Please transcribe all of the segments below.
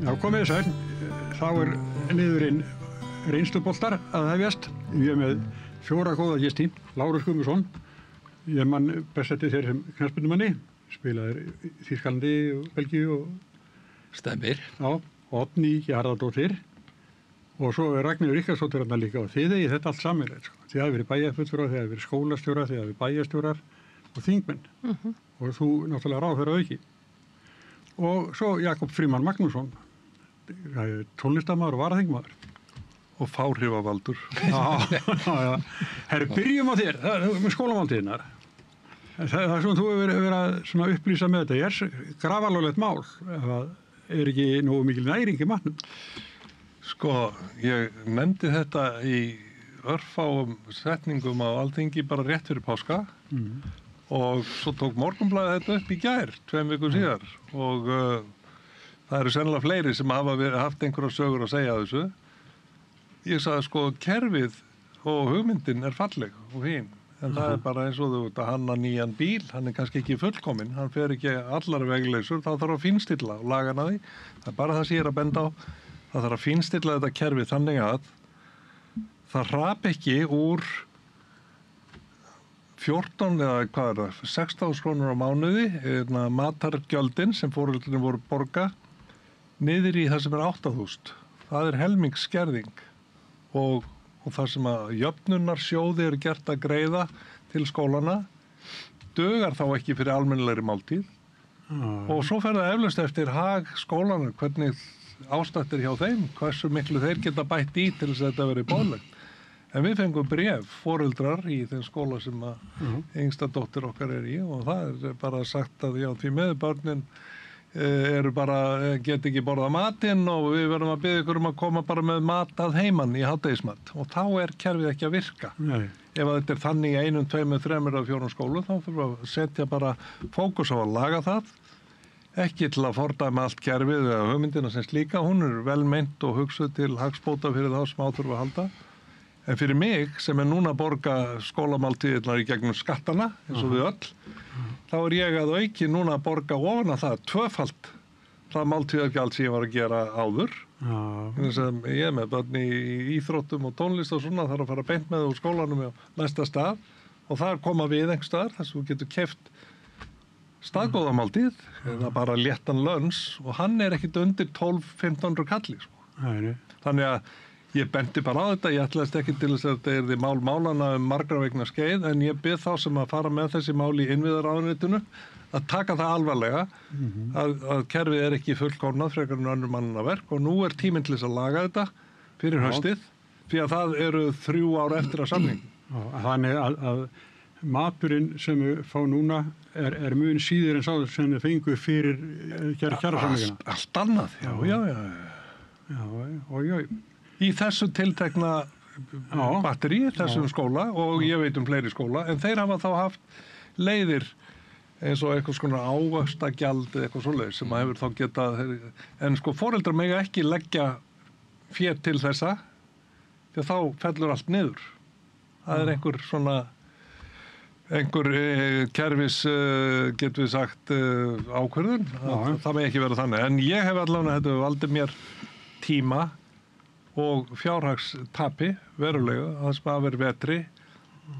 Já, komið þið sæl. Þá niðurinn reynsluboltar að hefjast. Ég með 4 góða gesti. Lárus Guðmundsson. Ég mann best eftir þér sem knattspyrnumanni. Spilaðir í Þýskalandi og Belgíu og Stemmir. Já, Oddný Harðardóttir. Og svo Ragnheiður Ríkharðsdóttir þarna líka. Og þið eigið þetta allt sameiginlegt, sko. Þið hafi verið bæjarfulltrúar, þið hafi verið skólastjórar, þið hafi verið bæjarstjórar og þingmenn. Og þú náttúrulega ráðherra að auki. Og svo Jakob Frímann Magnússon, tónlistarmaður og varaþingmaður. Og fáhrifavaldur. Já. Herru, byrjum á þér, með skólamáltíðinar. Það sem þú hefur verið að upplýsa með þetta, er grafalvarlegt mál, ef það er ekki nógu mikil næring í matnum. Sko, ég nefndi þetta í örfáum setningum á Alþingi bara rétt fyrir páska og svo tók Morgunblaðið þetta upp í gær, 2 vikur síðar og það eru sennilega fleiri sem hafa haft einhverja sögur að segja þessu. Ég sagði sko, kerfið og hugmyndin er falleg og fín, en það er bara eins og þú veit að hanna nýjan bíl, hann er kannski ekki fullkominn, hann fer ekki allar vegleysur, þá þarf að fínstilla og laga hann að því. Það er bara það sem ég er að benda á. Það þarf að fínstilla þetta kerfi þannig að það hrap ekki úr 14 eða hvað er það, 16 krónur á mánuði, matargjöldin sem foreldrunum voru borga, niður í það sem er 8.000. Það er helmingsskerðing og það sem að jöfnunarsjóði eru gert að greiða til skólana, dugar þá ekki fyrir almennilegri máltíð og svo fer það eflaust eftir hag skólana, hvernig ástættir hjá þeim, hversu miklu þeir geta bætt í til þess að þetta veri boðlegt. En við fengum bréf, foreldrar í þeim skóla sem að yngsta dóttir okkar er í og það er bara sagt að já, því með börnin eru bara, get ekki borða matinn og við verðum að biðja ykkur að koma bara með mat að heiman í hádegismat og þá er kerfið ekki að virka. Nei. Ef að þetta er þannig í 1, 2, 3 eða 4 skólu þá þurfum við að setja bara fókus á að laga það. Ekki til að fordæma allt kerfið eða hugmyndina sem slíka, hún er vel meint og hugsuð til hagsbóta fyrir þá sem á þurfa að halda. En fyrir mig sem er núna að borga skólamáltíðirnar í gegnum skattana, eins og við öll, þá er ég að auki núna að borga ofan að það, 2-falt það máltíðargjald sem ég var að gera áður. Þannig að ég er með börn í íþróttum og tónlist og svona, þarf að fara beint með úr skólanum á næsta stað og þar koma við einhvers staðar, þar sem þú getur keypt staðgóðamáltíð, eða bara léttan lönns og hann er ekkit undir 12-15 kalli. Sko. Þannig að ég benti bara á þetta, ég ætlaðist ekki til þess að þetta yrði mál málana margra vegna skeið, en ég bið þá sem að fara með þessi mál í innviðaráðuneytinu að taka það alvarlega, að kerfið er ekki fullkomnað frekar en önnur mannanna og nú er tíminn til þess að laga þetta fyrir haustið, því að það eru 3 ár eftir að samning. Þannig að maturinn sem við fá núna er mun síður en sá sem við fengu fyrir kjarasamningana. Allt annað, já. Í þessu tiltekna batteri, þessum skóla og ég veit fleiri skóla, en þeir hafa þá haft leiðir eins og eitthvað svona ávaxtagjald eða eitthvað svoleiðis sem hefur þá getað, en sko foreldrar mega ekki leggja fé til þessa, því að þá fellur allt niður. Það er einhver kerfis, getum við sagt, ákvörðun, það megi ekki vera þannig, en ég hef allavega, þetta valdið mér tíma og fjárhagstapi verulega, það sem að vera vetri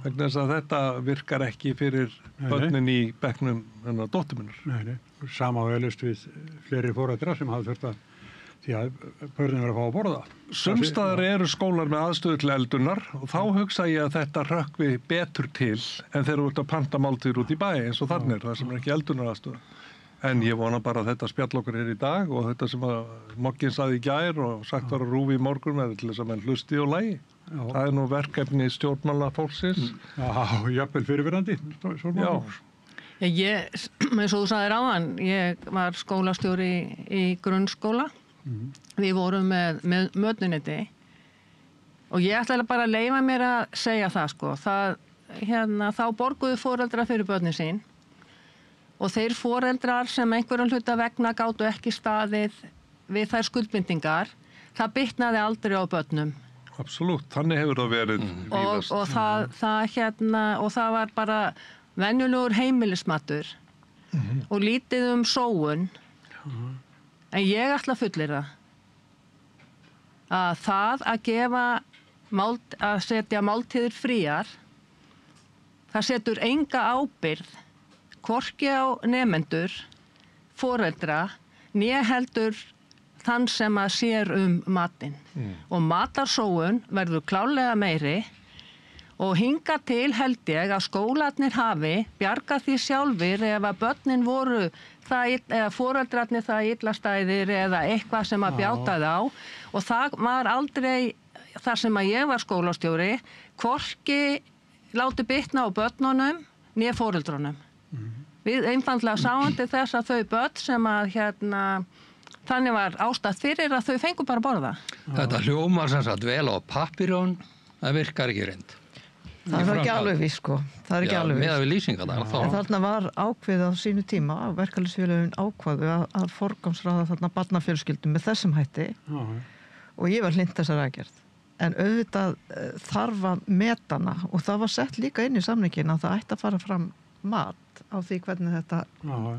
vegna þess að þetta virkar ekki fyrir börnin í bekknum dóttur minnar. Nei. Sama á eflaust við fleiri foreldra sem hafa þurft að því að börnin verða að fá að borða. Sumstaðar eru skólar með aðstöðu til eldunar og þá hugsa ég að þetta rökkvi betur til en þeir eru út að panta máltíðir út í bæ eins og þannig, það sem er ekki eldunar aðstöðu. En ég vona bara að þetta spjall okkur hér í dag og þetta sem að Moggin sagði í gær og sagt var að rúfi í morgun er til þess að menn hlusti og lægi. Það er nú verkefni stjórnmála fólksins. Já, jafnvel fyrirverandi. Já. Ég, eins og þú sagðir áðan, ég var skólastjóri í grunnskóla. Við vorum með mötuneyti og ég ætla bara að leyfa mér að segja það sko. Þá borguðu foreldrar fyrir börnin sín. Og þeir foreldrar sem einhverjum hluta vegna gátu ekki staðið við þær skuldbindingar, það bitnaði aldrei á börnum. Absolutt, þannig hefur það verið víðast. Og það var bara venjulegur heimilismatur og lítið sóun. En ég ætla að fullyrða að það að setja máltíðir fríar, það setur enga ábyrgð, hvorki á nemendur, foreldra, né heldur þann sem að sér matinn. Og matarsóun verður klárlega meiri og hingað til held ég að skólarnir hafi bjargað því sjálfir ef að börnin voru eða foreldrarnir það illastæðir eða eitthvað sem að bjátaði á og það var aldrei þar sem að ég var skólastjóri hvorki láti bitna á börnunum né foreldrunum. Við einfaldlega sáum til þess að þau börn sem að þannig var ástætt fyrir að þau fengu bara að borða. Þetta hljómar sem sagt vel á pappírón, það virkar ekki reynd. Það er ekki alveg viss, sko. Það er ekki alveg viss. Með við lýsingar þar. En þarna var ákveðið á sínu tíma, verkalýðsfélögin ákvaðu að forgangsraða þarna barnafjölskyldum með þessum hætti og ég var hlynnt þessar aðgerð. En auðvitað þarf að metana og það var sett líka inn í samningin að það ætti að fara fram mat á því hvernig þetta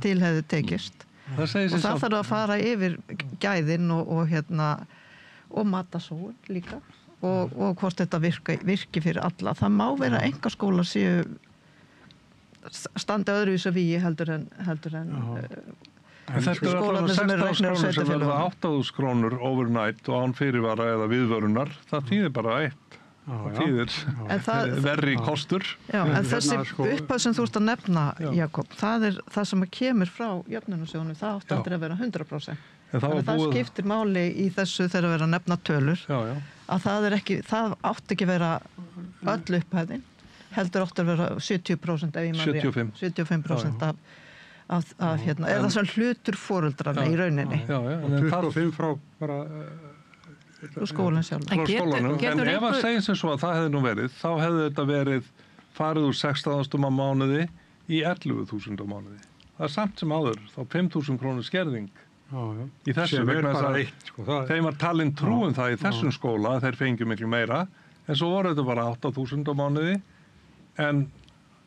til hefði tekist. Og það þarf að fara yfir gæðin og matasóun líka. Og hvort þetta virki fyrir alla. Það má vera einkaskólar séu standa öðruvísi að vígi heldur en þetta er allavega 16 krónur sem verða 8.000 krónur overnight og án fyrirvara eða viðvörunar. Það þýðir bara eitt. Það þýðir verri kostur. Já, en þessi upphæð sem þú ert að nefna, Jakob, það er það sem kemur frá jöfnunarsjóðnum, það átti aldrei að vera 100%. Þannig það skiptir máli í þessu þegar að vera að nefna tölur. Að það átti ekki vera öll upphæðin, heldur átti að vera 70% ef ég maður 75% eða sem hlutur foreldrana í rauninni. Og 25 frá bara skólan sjálf. En ef að segja sem svo að það hefði nú verið, þá hefði þetta verið farið úr 16.000 á mánuði í 11.000 á mánuði. Það er samt sem áður, þá 5.000 krónur skerðing. Í þessu vegna þess að þeim var talin trúum það í þessum skóla að þeir fengi miklu meira en svo voru þetta bara 8.000 á mánuði en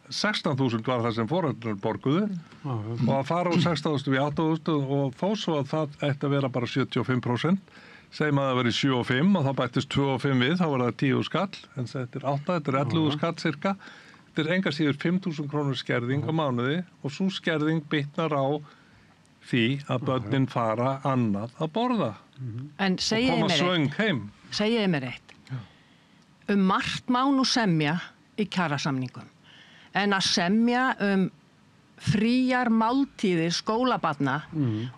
16.000 var það sem foreldrar borguðu og að fara úr 16.000 í 8.000 og þó svo að það ætti að vera bara 75% segjum að það veri 7,5 og þá bættist 2,5 við þá var það 10 skall en þetta er 8, þetta er 11 skall cirka þetta er enga síður 5.000 krónur skerðing á mánuði og svo skerðing bitnar á því að börnin fara annað að borða en og koma svöng heim. Segiði mér eitt. Margt má nú semja í kjarasamningum en að semja fríar máltíðir skólabarna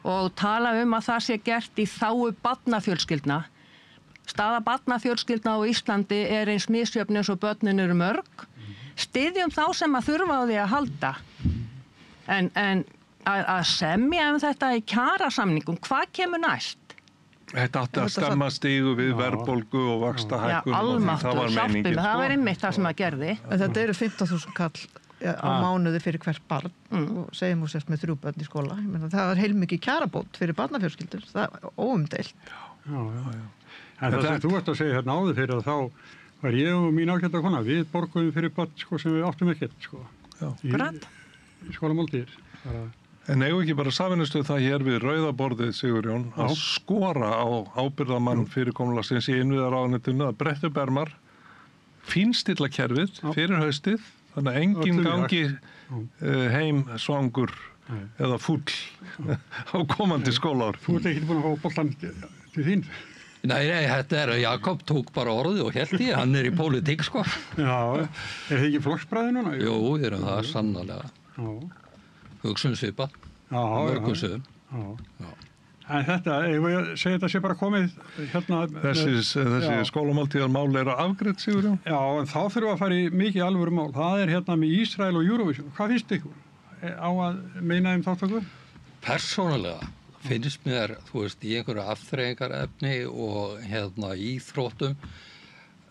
og tala að það sé gert í þágu barnafjölskyldna. Staða barnafjölskyldna á Íslandi er eins misjöfn eins og börnin eru mörg. Styðjum þá sem að þurfa á því að halda. En að semja þetta í kjarasamningum, hvað kemur næst? Þetta átti að stemma stigu við verðbólgu og vaxtahækkun og það var meiningin. Það var einmitt það sem að gerði. Þetta eru 15.000 kall á mánuði fyrir hvert barn og segjum úr sérst með 3 börn í skóla. Það var heilmikið kjarabót fyrir barnafjölskyldur. Það er óumdeilt. En það sem þú ert að segja hérna áður fyrir að þá var ég og mín ágæta kona, við borguðum fyrir börn sem við áttum ekkert í skólamáltíðir. En eigum ekki bara samvinnust það hér við Rauðaborðið, Sigurjón, að skora á ábyrgðamann fyrirkomulagsins í innviðaráðuneytinu að bretta upp ermar, fínstilla kerfið fyrir haustið, þannig að enginn gangi heim svangur eða fúll á komandi skólaár. Þú ert ekki búin að fá boltan til þín? Nei, þetta Jakob tók bara orðið og hélt hann er í pólitík, sko. Já, þið ekki flokksbræði núna? Jú, við erum það sannarlega. Hugsun svipa, mörgum sögum. En þetta, ég segi þetta sé bara komið hérna... Þessi skólamáltíðarmál eru afgreidd, Sigurjón? Já, en þá þurfum við að fara í mikið alvöru mál. Það er hérna með Ísrael og Eurovision. Hvað finnst ykkur á að meina þáttöku? Persónulega finnst mér, þú veist, í einhverju afþreyingarefni og íþróttum,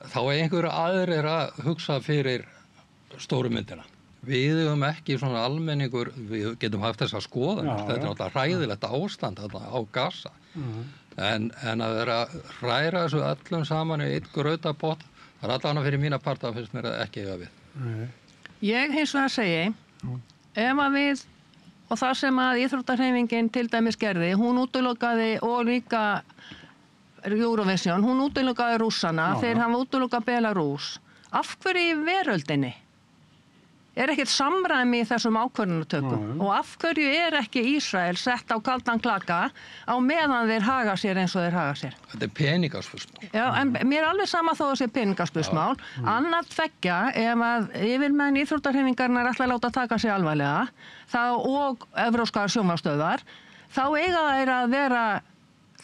þá er einhverju aðrir að hugsa fyrir stóru myndina. Við höfum ekki svona almenningur, við getum haft þessa skoðun, þetta er náttúrulega hræðilegt ástand á Gaza. En að vera að hræra þessu öllum saman í einn grautapott, það er allan fyrir mína parta finnst mér ekki eiga við. Ég hins vegar segi, ef að við, og það sem að íþróttahreyfingin til dæmis gerði, hún útilokaði og líka Eurovision, hún útilokaði rússana, Já, þeir já. hafa útilokað Belarus. Af hverju í veröldinni? Er ekkert samræmi í þessum ákvörðunartökum? Já, já. Og af hverju er ekki Ísrael sett á kaldan klaka á meðan þeir haga sér eins og þeir haga sér? Þetta er peningaspursmál. Já, en mér er alveg sama þó að sé peningaspursmál. Annað tveggja, ef að yfirmenn íþróttahreyfingarinnar ætla að láta taka sig alvarlega, þá og evrópskar sjónvarpsstöðvar, þá eiga þeir að vera,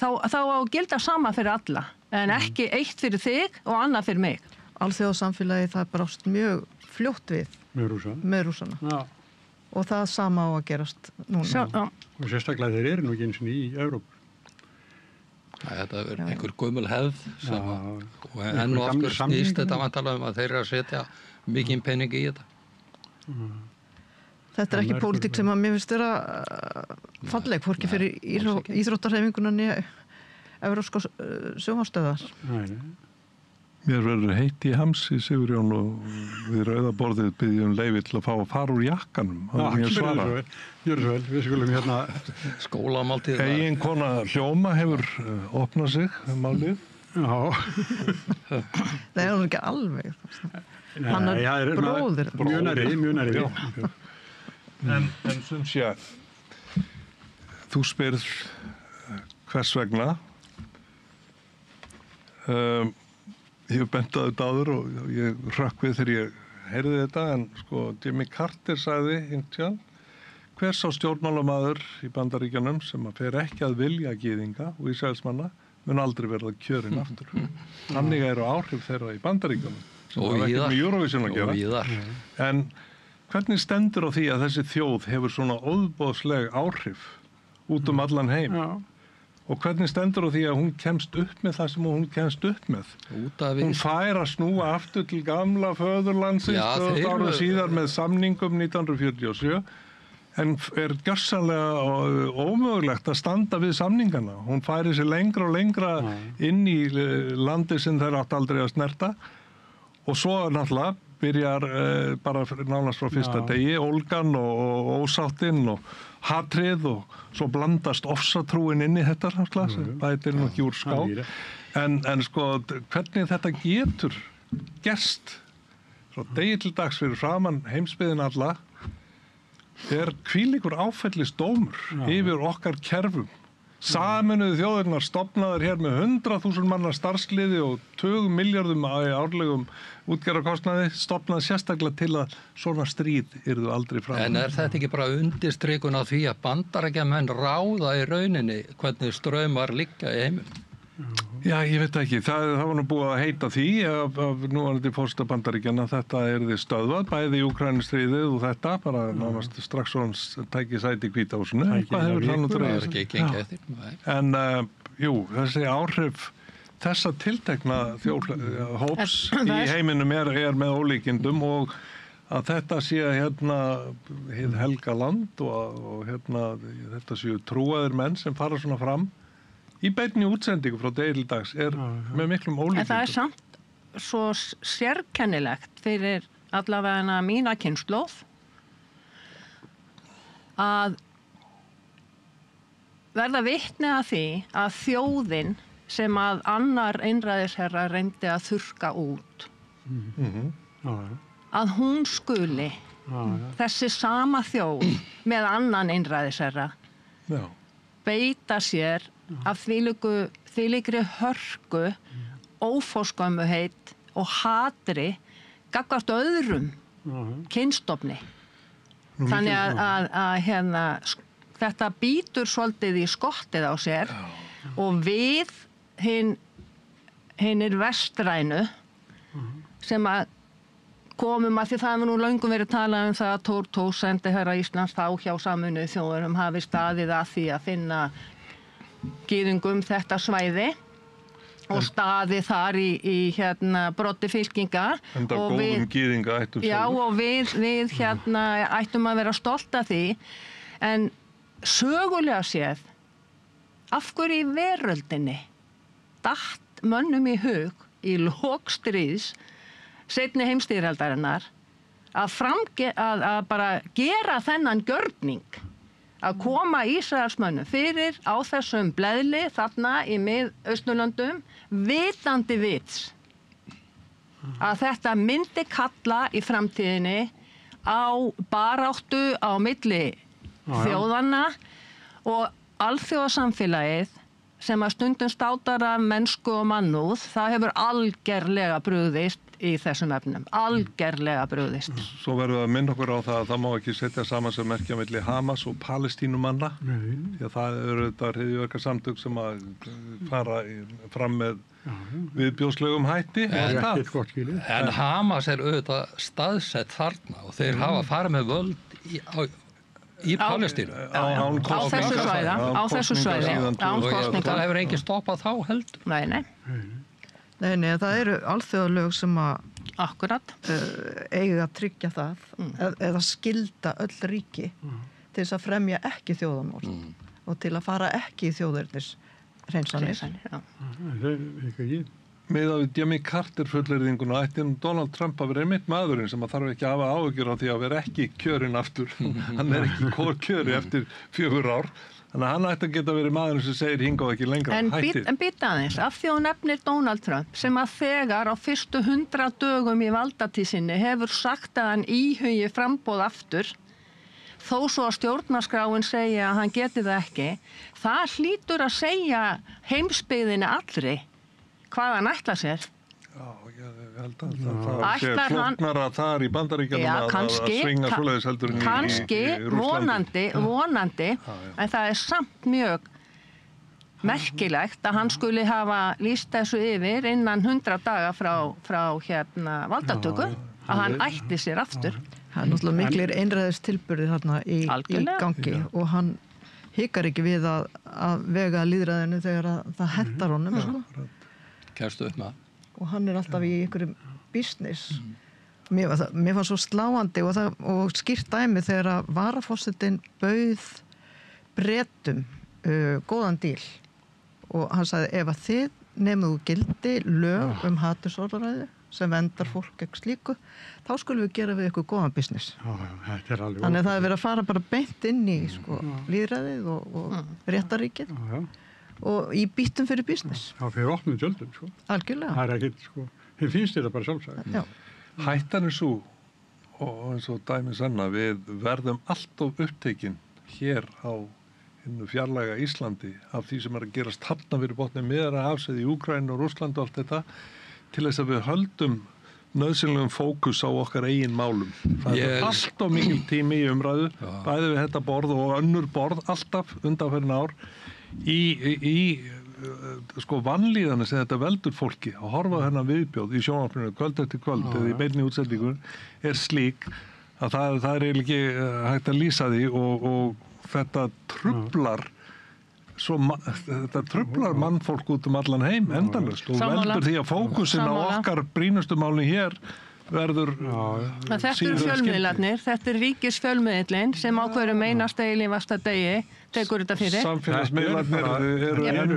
þá á að gilda sama fyrir alla, en ekki eitt fyrir þig og annað fyrir mig. Alþjóðasamfélagið það brást mjög fljótt við með rússana. Já. Og það sama á að gerast núna. Já. Og sérstaklega þeir eru nú ekki eins og í Evrópu. Þetta er einhver gömul hefð sem Já. og enn og aftur Samningur. snýst þetta að að þeir eru að setja mikinn pening í þetta. Þetta er ekki merkur- pólitík sem að mér finnst vera falleg, hvorki fyrir alls ekki. íþróttarhreyfinguna né evrópska sjónvarpsstöðvar. Nei. Mér verður heitt í hamsi, Sigurjón, og við rauðaborðið byggjum leyfi til að fá að fara úr jakkanum. Það er mér svara. Gjörðu svo vel, við skulum hérna... Skólamáltíð var- Egin kona Hljóma hefur opnað sig málið. Já. Það er hún ekki alveg. Hann er Nei, það bróðir. Mjög nærri. En sem sé, þú spyrð hvers vegna. Ég hef bent á þetta áður og ég hrökk við þegar ég heyrði þetta, en sko Jimmy Carter sagði einhvern hver sá stjórnmálamaður í Bandaríkjunum sem að fer ekki að vilja gyðinga og Ísraelsmanna mun aldrei verða kjörinn aftur. Þannig eru áhrif þeirra í Bandaríkjunum sem Og hafa ekkert víðar. með Eurovision að Og gera. víðar. En hvernig stendur á því að þessi þjóð hefur svona óðbóðsleg áhrif út allan heim? Já. Og hvernig stendur á því að hún kemst upp með það sem hún kemst upp með? Út af Hún við fær að snúa aftur til gamla föðurlandsins Já, 2000 þeir ára eru- síðar með samningum 1947 en er gjörsamlega ómögulegt að standa við samningana. Hún færi sér lengra og lengra inn í landi sem þeir átt aldrei að snerta og svo náttúrulega byrjar bara nánast frá fyrsta degi ólgan og ósáttinn og hatrið og svo blandast ofsatrúin inn í þetta náttúrulega sem bætir nú ekki úr skák. En sko, hvernig þetta getur gerst frá degi til dags fyrir framan heimsbyggðin alla er hvílíkur áfellisdómur yfir okkar kerfum. Sameinuðu þjóðirnar stofnaðar hér með 100.000 manna starfsliði og 20 miljardum árlegum útgerðarkostnaði stofnað sérstaklega til að svona stríð yrðu aldrei fram. En er þetta ekki bara undirstrikun á því að bandarækjamenn ráða í rauninni hvernig straumar liggja í heimum? Já, ég veit ekki. Það var nú búið að heita því af núverandi forseta Bandaríkjanna að þetta yrði stöðvað, bæði í Úkraínustríðið og þetta, bara nánast strax svo hans tæki sæti í Hvítahúsinu. Hvað hefur það nú Það er dregið? ekki gengið eftir. Nei. En jú, þessi áhrif þessa tiltekna hóps í heiminum er með ólíkindum og að þetta sé hérna hið helga land og hérna þetta séu trúaðir menn sem fara svona fram í beinni útsendingu frá degi til dags er með miklum ólíkindum. En það er samt svo sérkennilegt fyrir allavega mína kynslóð að verða vitni að því að þjóðin sem að annar einræðisherra reyndi að þurrka út, að hún skuli, þessi sama þjóð með annan einræðisherra, Já. beita sér af þvílíkri hörku, óforskömmuheit og hatri gagnvart öðrum kynstofni. Þannig að hérna, þetta býtur svolítið í skottið á sér og við hinir vestrænu sem að komum að því það hefur nú löngum verið talað það að Thor sendiherra Íslands þá hjá Sameinuðu þjóðunum hafi staðið að því að finna gyðingum þetta svæði og staðið þar í hérna broddi fylkinga Enda góðum gyðinga ættum já og við hérna ættum að vera stolt af því en sögulega séð af hverju í veröldinni datt mönnum í hug í lok stríðs seinni heimsstyrjaldarinnar að bara gera þennan gjörning að koma Ísraelsmönnum fyrir á þessum bleðli þarna í Mið-Austurlöndum vitandi vits að þetta myndi kalla í framtíðinni á baráttu á milli þjóðanna og alþjóðasamfélagið sem að stundum státar af mennsku og mannúð, það hefur algerlega brugðist í þessum efnum, algerlega brugðist. Svo verðum við að minna okkur á það að það má ekki setja saman sem merkja milli Hamas og Palestínumanna. Því að það eru þetta hryðjuverkasamtök sem að fara fram með viðbjóðslegum hætti. En Hamas auðvitað staðsett þarna og þeir hafa farið með völd í Palestínu. Á þessu svæði. Það hefur enginn stoppað þá heldur. Nei. Nei, það eru alþjóðalög sem að Akkurat. Eiga að tryggja það eða skylda öll ríki til þess að fremja ekki þjóðamorð og til að fara ekki í þjóðernishreinsanir. Miðað við Jimmy Carter fullyrðinguna ætti Donald Trump að vera einmitt maðurinn sem að þarf ekki að hafa áhyggjur á því að vera ekki kjörinn aftur. Hann ekki kjöri eftir 4 ár. Þannig að hann ætti að geta verið maðurinn sem segir hingað ekki lengra. En býta aðeins, af því hún nefnir Donald Trump sem að þegar á fyrstu 100 dögum í valdatíð sinni hefur sagt að hann íhugi framboð aftur, þó svo að stjórnarskráin segja að hann geti það ekki, það hlýtur að segja heimsbyggðinni allri hvað hann ætla sér. Já, ég held að það sé flóknara þar í Bandaríkjunum að svinga svoleiðis heldur en í Rússlandi. Vonandi, en það er samt mjög merkilegt að hann skuli hafa lýst þessu yfir innan 100 daga frá valdatöku, að hann ætti sér aftur. Það er náttúrulega miklir einræðistilburðir þarna í gangi og hann hikar ekki við að vega lýðræðinu þegar það hentar honum. Kemstu upp með það. Og hann er alltaf í einhverjum business. Mér fannst svo sláandi og skýrt dæmi þegar að varaforsetinn bauð Bretum góðan díl og hann sagði ef að þið nefnum gildi lög hatursorðræðu sem vendar fólk gegn slíku, þá skulum við gera við ykkur góðan business. Þetta er alveg Þannig að það er verið að fara bara beint inn í lýðræðið og réttaríkið. Og í býttum fyrir business. Það fyrir opnum tjöldum, Algjörlega. Það er ekkert, þeim finnst þetta bara sjálfsagt. Hættan er svo, og eins og dæmi sanna, við verðum alltof upptekinn hér á hinnu fjarlæga Íslandi af því sem er að gerast þarna fyrir botni Miðjarðarhafsins í Úkraínu og Rússlandi og allt þetta, til þess að við höldum nauðsynlegum fókus á okkar eigin málum. Það er alltof mikil tími í umræðu, bæði við þetta borð og önnur borð, alltaf undanfarin ár, í vanlíðana sem þetta veldur fólki að horfa þennan viðbjóð í sjónvarpinu kvöld eftir kvöld eða í beinni útsendingu er slík að það er ekki hægt að lýsa því og þetta truflar þetta truflar mannfólk út allan heim endalaust og veldur því að fókusin á okkar brýnustu málin hér verður Þetta eru fjölmiðlarnir, þetta er ríkisfjölmiðlinn sem á hverjum einasta eilífasta degi tekur þetta fyrir. Samfélagsmiðlarnir eru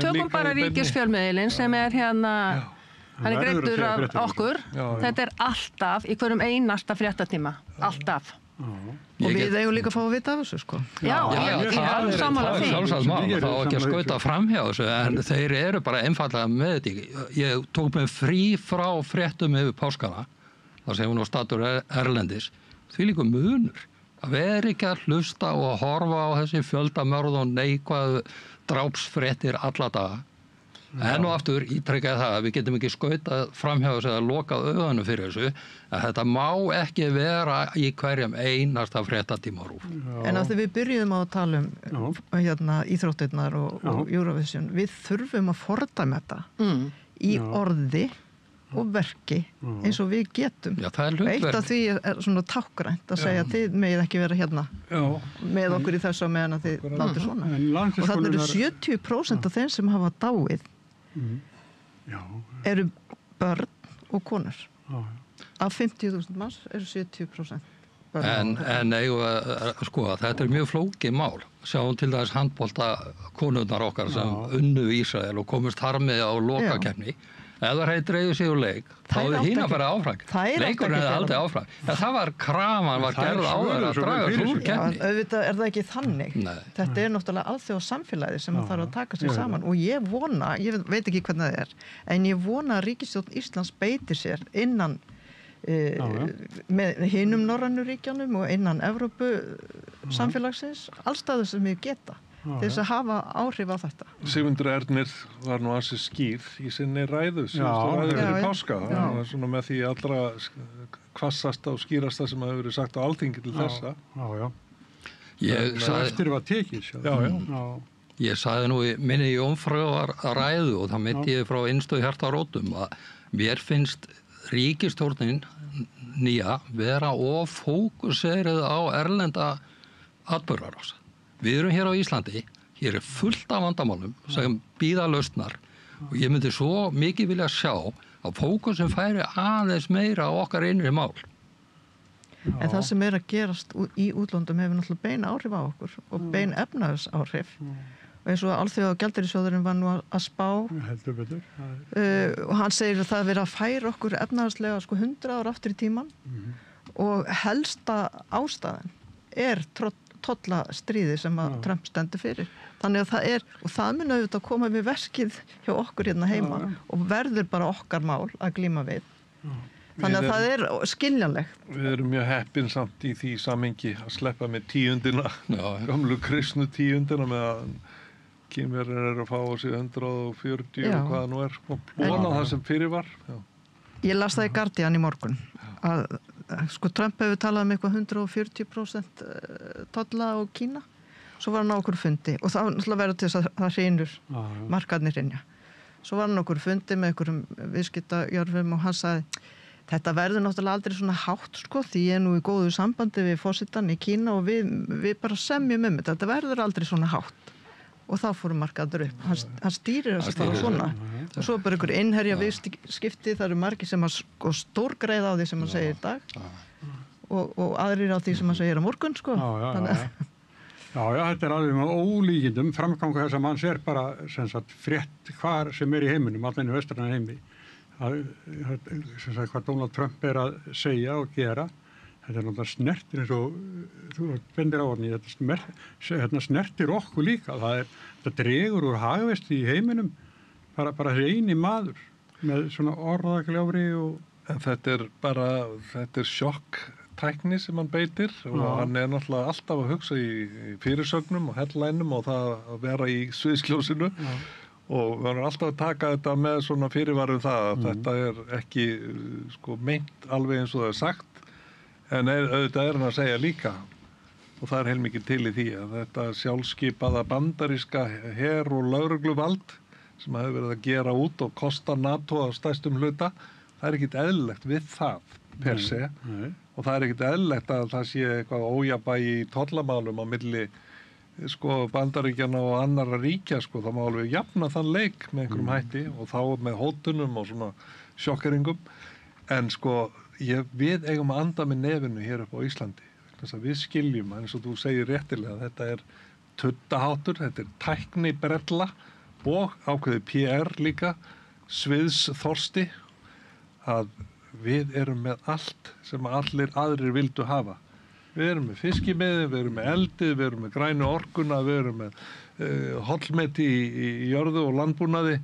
tökum bara ríkisfjölmiðlinn sem er hann er greiddur af okkur. Þetta er alltaf í hverjum einasta fréttatíma. Alltaf. Og við eigum líka að fá að vita af þessu, ég er sammála því. Sjálfsagt mál, þá ekki að skauta fram hjá þessu, en þeir eru bara einfallega með þetta. Ég tók mig frí frá fréttum yfir páskana, þar sem hún var statur erlendis, því líka munur. Það er ekki að hlusta og að horfa á þessi fjöldamörð og neikvæð drápsfréttir alla daga. En og aftur ítrekkaði það að við getum ekki skautað framhjá þessu eða lokað augunum fyrir þessu að þetta má ekki vera í hverjum einasta fréttatíma RÚV. En af því við byrjuðum á að tala íþróttirnar og Eurovision, við þurfum að fordæma þetta í orði og verki eins og við getum. Já, það er hlutverk. Eitt af því er svona tákgrænt að segja að þið megið ekki vera hérna með okkur í þessu á meðan að þið látið svona. Og þannig eru 70% af þeim sem hafa dáið eru börn og konur. Af 50.000 manns eru 70% börn. En eigum að þetta er mjög flókið mál. Sjáum til þess handbolta konurnar okkar sem unnu Ísrael og komust þar með á lokakeppni. Ef það hefði dreigið sig úr leik, þá hefði hín að fara áfram. Leikurinn hefði aldrei áfram. Ja, það var krafan, var gerð á þeirra að draga svo úr keppni. Auðvitað er það ekki þannig. Nei. Þetta náttúrulega alþjóða samfélagið sem þarf að taka sig saman og ég vona, ég veit ekki hvernig það er, en ég vona að ríkisstjórn Íslands beiti sér innan með hinum norrænu ríkjanum og innan Evrópu samfélagsins, allstaður sem við geta. Til þess að hafa áhrif á þetta. Sigmundur Ernir var nú ansi skýr í sinni ræðu, fyrir páska. Það var svona með því allra hvassasta og skýrasta sem hefur verið sagt á Alþingi til þessa. Eftir var tekið. Ég sagði nú minni í ómfröðar ræðu og það myndi ég frá innstu hjartarótum að mér finnst ríkisstjórnin nýja vera of fókuserið á erlenda atburðarása. Við erum hér á Íslandi, hér er fullt af vandamálum sem bíða lausnar og ég myndi svo mikið vilja sjá að fókusin færi aðeins meira á okkar innri mál. En það sem er að gerast í útlöndum hefur náttúrulega bein áhrif á okkur og bein efnahagsáhrif. Og eins og Alþjóða gjaldeyrisjóðurinn var nú að spá og hann segir að það verið að færa okkur efnahagslega 100 ár aftur í tíman og helsta ástæðan er tollastríði sem að Trump stendur fyrir. Þannig að það og það mun auðvitað að koma við verkið hjá okkur hérna heima og verður bara okkar mál að glíma við. Þannig að það er skiljanlegt. Við erum mjög heppin samt í því samhengi að sleppa með 10. Gamlu kristnu 10. með að Kínverjar eru að fá á sig 140 og hvað nú er og vona það sem fyrir var. Ég las það í Guardian í morgun að Trump hefur talað eitthvað 140% tolla á Kína. Svo var hann á okkur fundi og það náttúrulega verður til þess að það hrynur markaðnir hrynja. Svo var hann á okkur fundi með einhverjum viðskiptajörfum og hann sagði þetta verður náttúrulega aldrei svona hátt því ég er nú í góðu sambandi við forsetann í Kína og við bara semjum þetta verður aldrei svona hátt. Og þá fóru markaður upp. Hann stýrir þessu bara svona. Og svo bara einhver innherja viðskipti, það eru margir sem stórgreiða á því sem hann segir í dag og aðrir á því sem hann segir á morgun, Já, þetta er alveg með ólíkindum. Framgangu þessa manns er bara frétt hvar sem er í heiminum, allan í vestræna heimi. Hvað Donald Trump er að segja og gera. Þetta er náttúrulega snertir eins og þú bendir á hann í þetta snertir okkur líka. Þetta dregur úr hagvexti í heiminum bara þessi eini maður með svona orðagljáfri og... En þetta er sjokktækni sem hann beitir og hann er náttúrulega alltaf að hugsa í fyrirsögnum og headlineum og það að vera í sviðsljósinu og við erum alltaf að taka þetta með svona fyrirvarum það að þetta er ekki meint alveg eins og það er sagt. En auðvitað er hann að segja líka og það er heilmikið til í því að þetta sjálfskipaða bandaríska her- og lögregluvald sem hefur verið að gera út og kosta NATO á stærstum hluta, það er ekkit eðlilegt við það per se og það er ekkit eðlilegt að það sé eitthvað ójafnvægi í tollamálum á milli Bandaríkjanna og annarra ríkja það má alveg jafna þann leik með einhverjum hætti og þá með hótunum og svona sjokkeringum en við eigum að anda með nefinu hér upp á Íslandi. Þess að við skiljum, eins og þú segir réttilega, þetta er tuttaháttur, þetta er tæknibrella og ákveðið PR líka, sviðsþorsti, að við erum með allt sem allir aðrir vildu hafa. Við erum með fiskimiði, við erum með eldið, við erum með grænu orkuna, við erum með hollmeti í jörðu og landbúnaði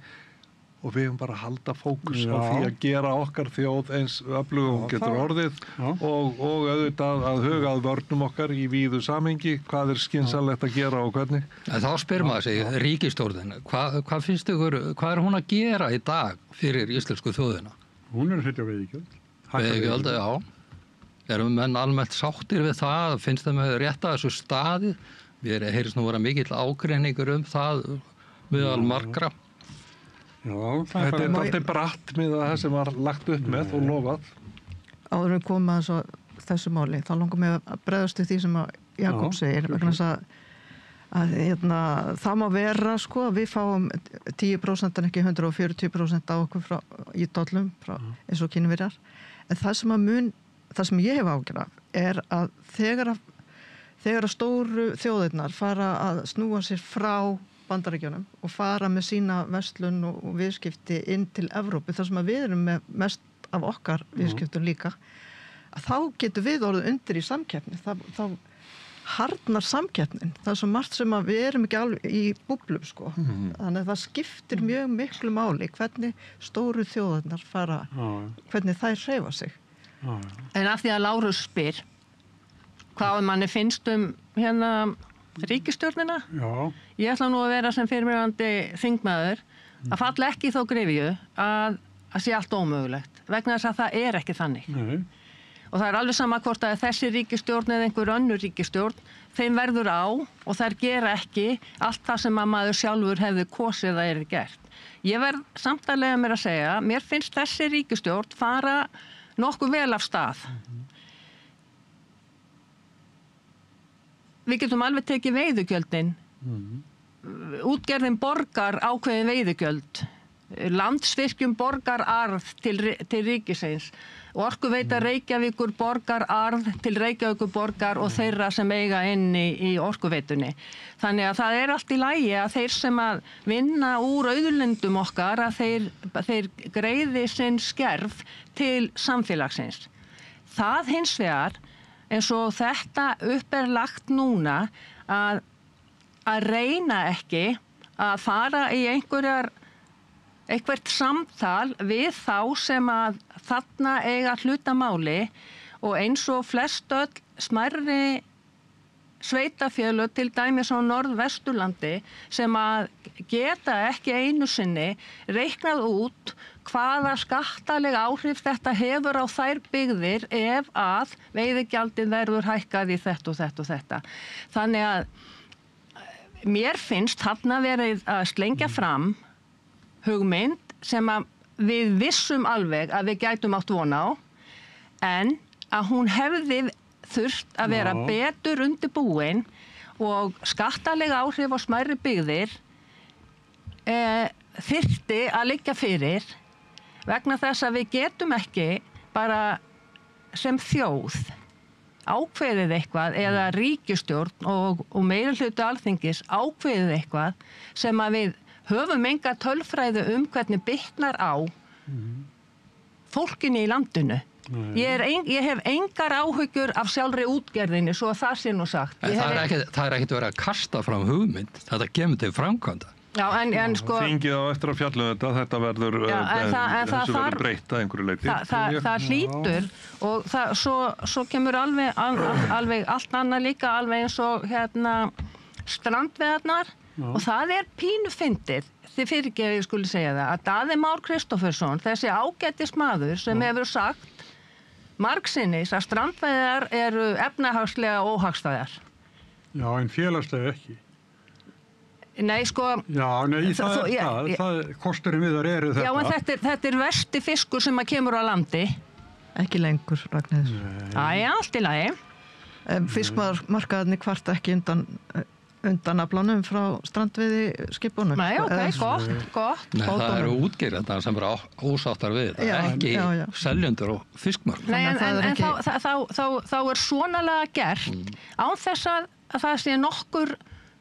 og við höfum bara að halda fókus á því að gera okkar þjóð eins öflugum getur orðið og auðvitað að huga að vörnum okkar í víðu samhengi, hvað er skynsamlegt að gera og hvernig. En þá spyr maður sig, ríkisstjórnin, hvað finnst ykkur, hvað er hún að gera í dag fyrir íslensku þjóðina? Hún er að setja veiðigjöld. Veiðigjöld, Erum menn almennt sáttir við það, finnst þeim rétt að þessu staði? Við heyrðist nú vera mikill ágreiningur það meðal margra. Já, þetta er alltaf bratt með það sem var lagt upp með og lofað. Áður við komum að þessu máli, þá langar mig að bregðast við því sem Jakob segir, vegna þess að það má vera við fáum 10% en ekki 140% á okkur í dollum eins og Kínverjar. En það sem ég hef ágjörð af að þegar að stóru þjóðirnar fara að snúa sér frá Bandaríkjunum og fara með sína verslun og viðskipti inn til Evrópu, þar sem að við erum með mest af okkar viðskiptum líka, að þá getur við orðið undir í samkeppni. Þá harðnar samkeppnin. Það er svo margt sem að við erum ekki alveg í búblum, sko. Þannig að það skiptir mjög miklu máli hvernig stóru þjóðarnar fara, hvernig þær hreyfa sig. En af því að Lárus spyr, hvað manni finnst hérna ríkisstjórnina? Já. Ég ætla nú að vera sem fyrirverandi þingmaður að falla ekki þó gryfju að sé allt ómögulegt, vegna þess að það er ekki þannig. Nei. Og það er alveg sama hvort að þessi ríkisstjórn eða einhver önnur ríkisstjórn, þeim verður á og þær gera ekki allt það sem að maður sjálfur hefði kosið að er gert. Ég verð samt að leyfa mér að segja, mér finnst þessi ríkisstjórn fara nokkuð vel af stað. Við getum alveg tekið veiðugjöldin. Útgerðin borgar ákveðin veiðugjöld. Landsvirkjun borgar arð til ríkisins. Orkuveita Reykjavíkur borgar arð til Reykjavíkur borgar og þeirra sem eiga inni í orkuveitunni. Þannig að það er allt í lagi að þeir sem að vinna úr auðlindum okkar að þeir greiði sinn skerf til samfélagsins. Það hins vegar, eins og þetta upp er lagt núna, að reyna ekki að fara í eitthvert samtal við þá sem að þarna eiga hlutamáli og eins og flest öll smærri sveitafélög til dæmis á Norðvesturlandi sem að geta ekki einu sinni reiknað út hvaða skattaleg áhrif þetta hefur á þær byggðir ef að veiðigjaldið verður hækkað í þetta og þetta og þetta. Þannig að mér finnst þarna verið að slengja fram hugmynd sem að við vissum alveg að við gætum átt von á, en að hún hefði þurft að vera betur undirbúin og skattalega áhrif á smærri byggðir þyrfti að liggja fyrir vegna þess að við getum ekki bara sem þjóð ákveðið eitthvað eða ríkisstjórn og meirihluti Alþingis ákveðið eitthvað sem að við höfum enga tölfræði hvernig bitnar á fólkinu í landinu. Ég hef engar áhyggjur af sjálfri útgerðinni, svo að það sé nú sagt. Það er ekkert verið að kasta fram hugmynd, þetta kemur til framkvæmda. Já, en sko... Þingið á eftir að fjalla þetta verður, þessu verður breytt að einhverju leyti. Það hlýtur og svo kemur alveg allt annað líka, alveg eins og strandveiðarnar. Og það er pínu fyndið, þið fyrirgefið ég skuli segja það, að Daði Már Kristófersson, þessi ágætis maður sem hefur sagt margsinnis að strandveiðar eru efnahagslega óhagstæðar. Já, en félagslega ekki. Nei, sko... Já, nei, það kosturinn við þar eru þetta. Já, en þetta er versti fiskur sem að kemur á landi. Ekki lengur, Ragnheiður. Æja, allt í lagi. Fiskmarkaðarnir kvarta ekki undan aflánum frá strandveiði skipunum. Nei, gott. Nei, það eru útgerðarnar sem eru ósáttar við þetta, ekki seljendur og fiskmarkað. Nei, en þá er svonalega gert án þess að það sé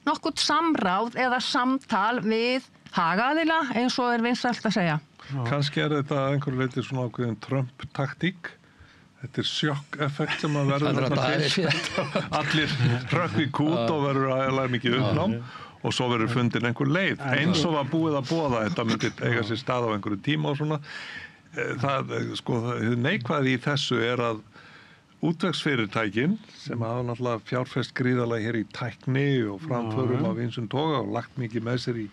nokkurt samráð eða samtal við hagaðila eins og er vinsælt að segja. Kannski er þetta einhverju leyti svona ákveðin Trump-taktík. Þetta er sjokk-effekt sem að verður allir hrökkvi kút og verður aðeins mikið uppnám og svo verður fundin einhver leið. Eins og var búið að boða þetta myndi eiga sér stað á einhverju tíma og svona. Það neikvæði í þessu er að útvegsfyrirtækin sem hafa náttúrulega fjárfest gríðarlega hér í tækni og framförum af einsum toga og lagt mikið með sér í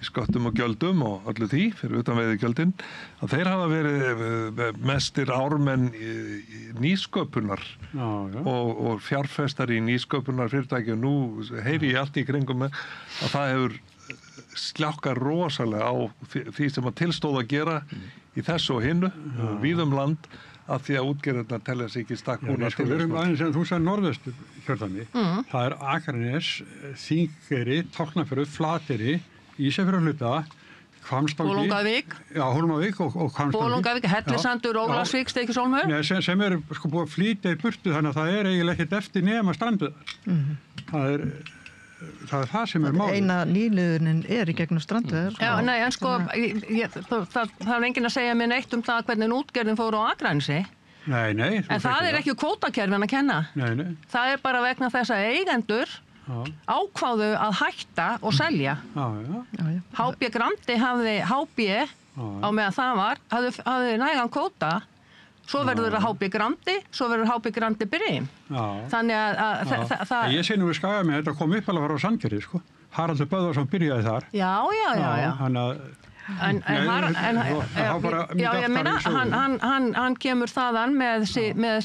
sköttum og gjöldum og öllu því fyrir utan veiðigjöldin, að þeir hafa verið mestir ármenn nýsköpunar og fjárfestar í nýsköpunar fyrirtæki og nú heyri ég allt í kringum með að það hefur sljákkað rosalega á því sem að tilstóð að gera í þessu og hinnu og víðum land að því að útgerðarnar telja sig ekki stakkbúna til við erum aðeins sem þú sagði Norðvestur kjördæmi. Það er Akranes, Þingeyri, Tálknafjörður, Flateyri, Ísafjarðarhluta, Hvammstangi. Bolungarvík. Já, Hólmavík og Hvammstangi. Bolungarvík, Hellisandur, Ólafsvík, Stykkishólmur. Nei, sem er sko búið að flýta í burtu þannig að það er eiginlega ekkert eftir nema strandveiðar. Það er það er það sem er málið. Eina nýliðunin í gegnum strandveðar. Já, nei, en sko, það er enginn að segja mér neitt það hvernig útgerðin fór á Akranesi. Nei. En það er ekki kvótakerfin að kenna. Nei. Það er bara vegna þess að eigendur ákváðu að hætta og selja. Já. HB Grandi hafði á meðan það hafði nægan kvóta. Svo verður það HB Grandi, svo verður HB Grandi Brím. Þannig að ég sé nú við Skaga með þetta kom upp alveg að fara á Sandgerði, sko. Haraldur Böðvarsson byrjaði þar. Já. Ég meina, hann kemur þaðan með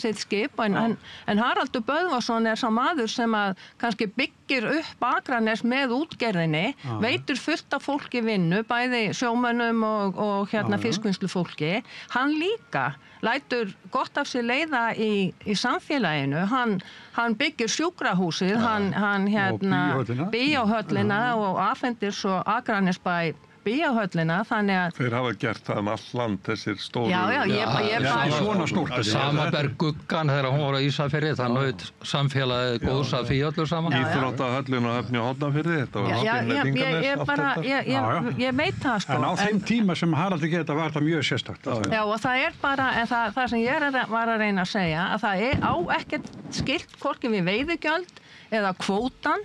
sitt skip, en Haraldur Böðvarsson er sá maður sem að kannski byggir upp Akranes með útgerðinni, veitur fullt af fólki vinnu, bæði sjómönnum og fiskvinnslufólki. Hann líka lætur gott af sér leiða í samfélaginu. Hann byggir sjúkrahúsið, hann bíóhöllina og afhendir svo Akranesbæ bíóhöllina, þannig að þeir hafa gert það all land, þessir stóru ég svona stórt Samaberg Guggan þegar hún var á Ísafirði, það naut samfélagið góðs af því öllu saman. Íþróttahöllin og Höfni og Hornafirði, þetta var ég veit það, sko. En á þeim tíma sem Haraldur geta var þetta mjög sérstakt. Já, og það er bara, en það sem ég var að reyna að segja, að það á ekkert skilt hvorki við veiðigjöld eða kvótan,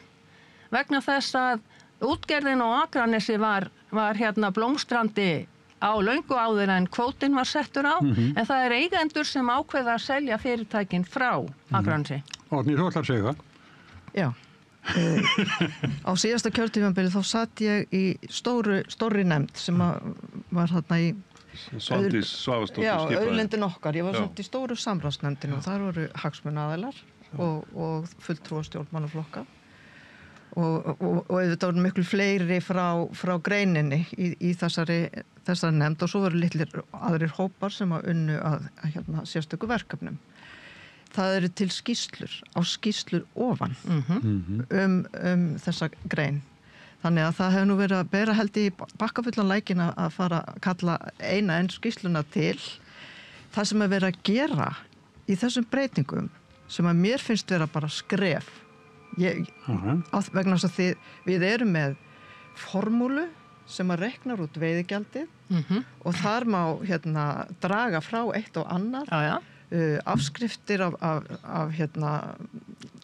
vegna þess að útgerðin á Akranesi var blómstrandi á löngu áður en kvótinn var settur á, en það er eigendur sem ákveða að selja fyrirtækin frá Akranesi. Árný, þú ætlar að segja það? Já. Á síðasta kjörtímabili þá satt ég í stórri nefnd sem var þarna í Svandís Svavarsdóttir skipaði. Já, auðlindin okkar. Ég var satt í stóru samráðsnefndinu og þar voru hagsmunaaðilar og fulltrúa stjórnmálaflokka. Og auðvitað voru miklu fleiri frá greininni í þessari nefnd og svo voru litlir aðrir hópar sem að unnu að sérstöku verkefnum. Það eru til skýrslur ofan þessa grein. Þannig að það hefur nú verið að bera held í bakkafullan lækin að fara að kalla eina enn skýrsluna til. Það sem er verið að gera í þessum breytingum sem að mér finnst vera bara skref. Vegna þess að við erum með formúlu sem að reknar út veiðigjaldið og þar má draga frá eitt og annað afskriftir af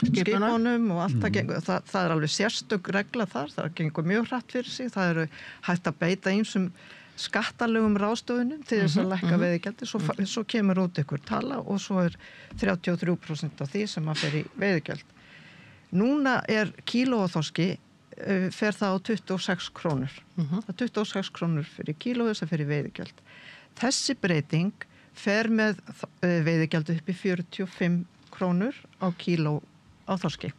skipunum og allt það er alveg sérstök regla það gengur mjög hratt fyrir sig, það eru hægt að beita ýmsum skattalegum ráðstöfunum til þess að lækka veiðigjaldið, svo kemur út ykkur tala og svo er 33% af því sem að fer í veiðigjald. Núna er kílóaþorski fer það á 26 krónur. Það er 26 krónur fyrir kílóið sem fer í veiðigjald. Þessi breyting fer með veiðigjald upp í 45 krónur á kíló á þorski.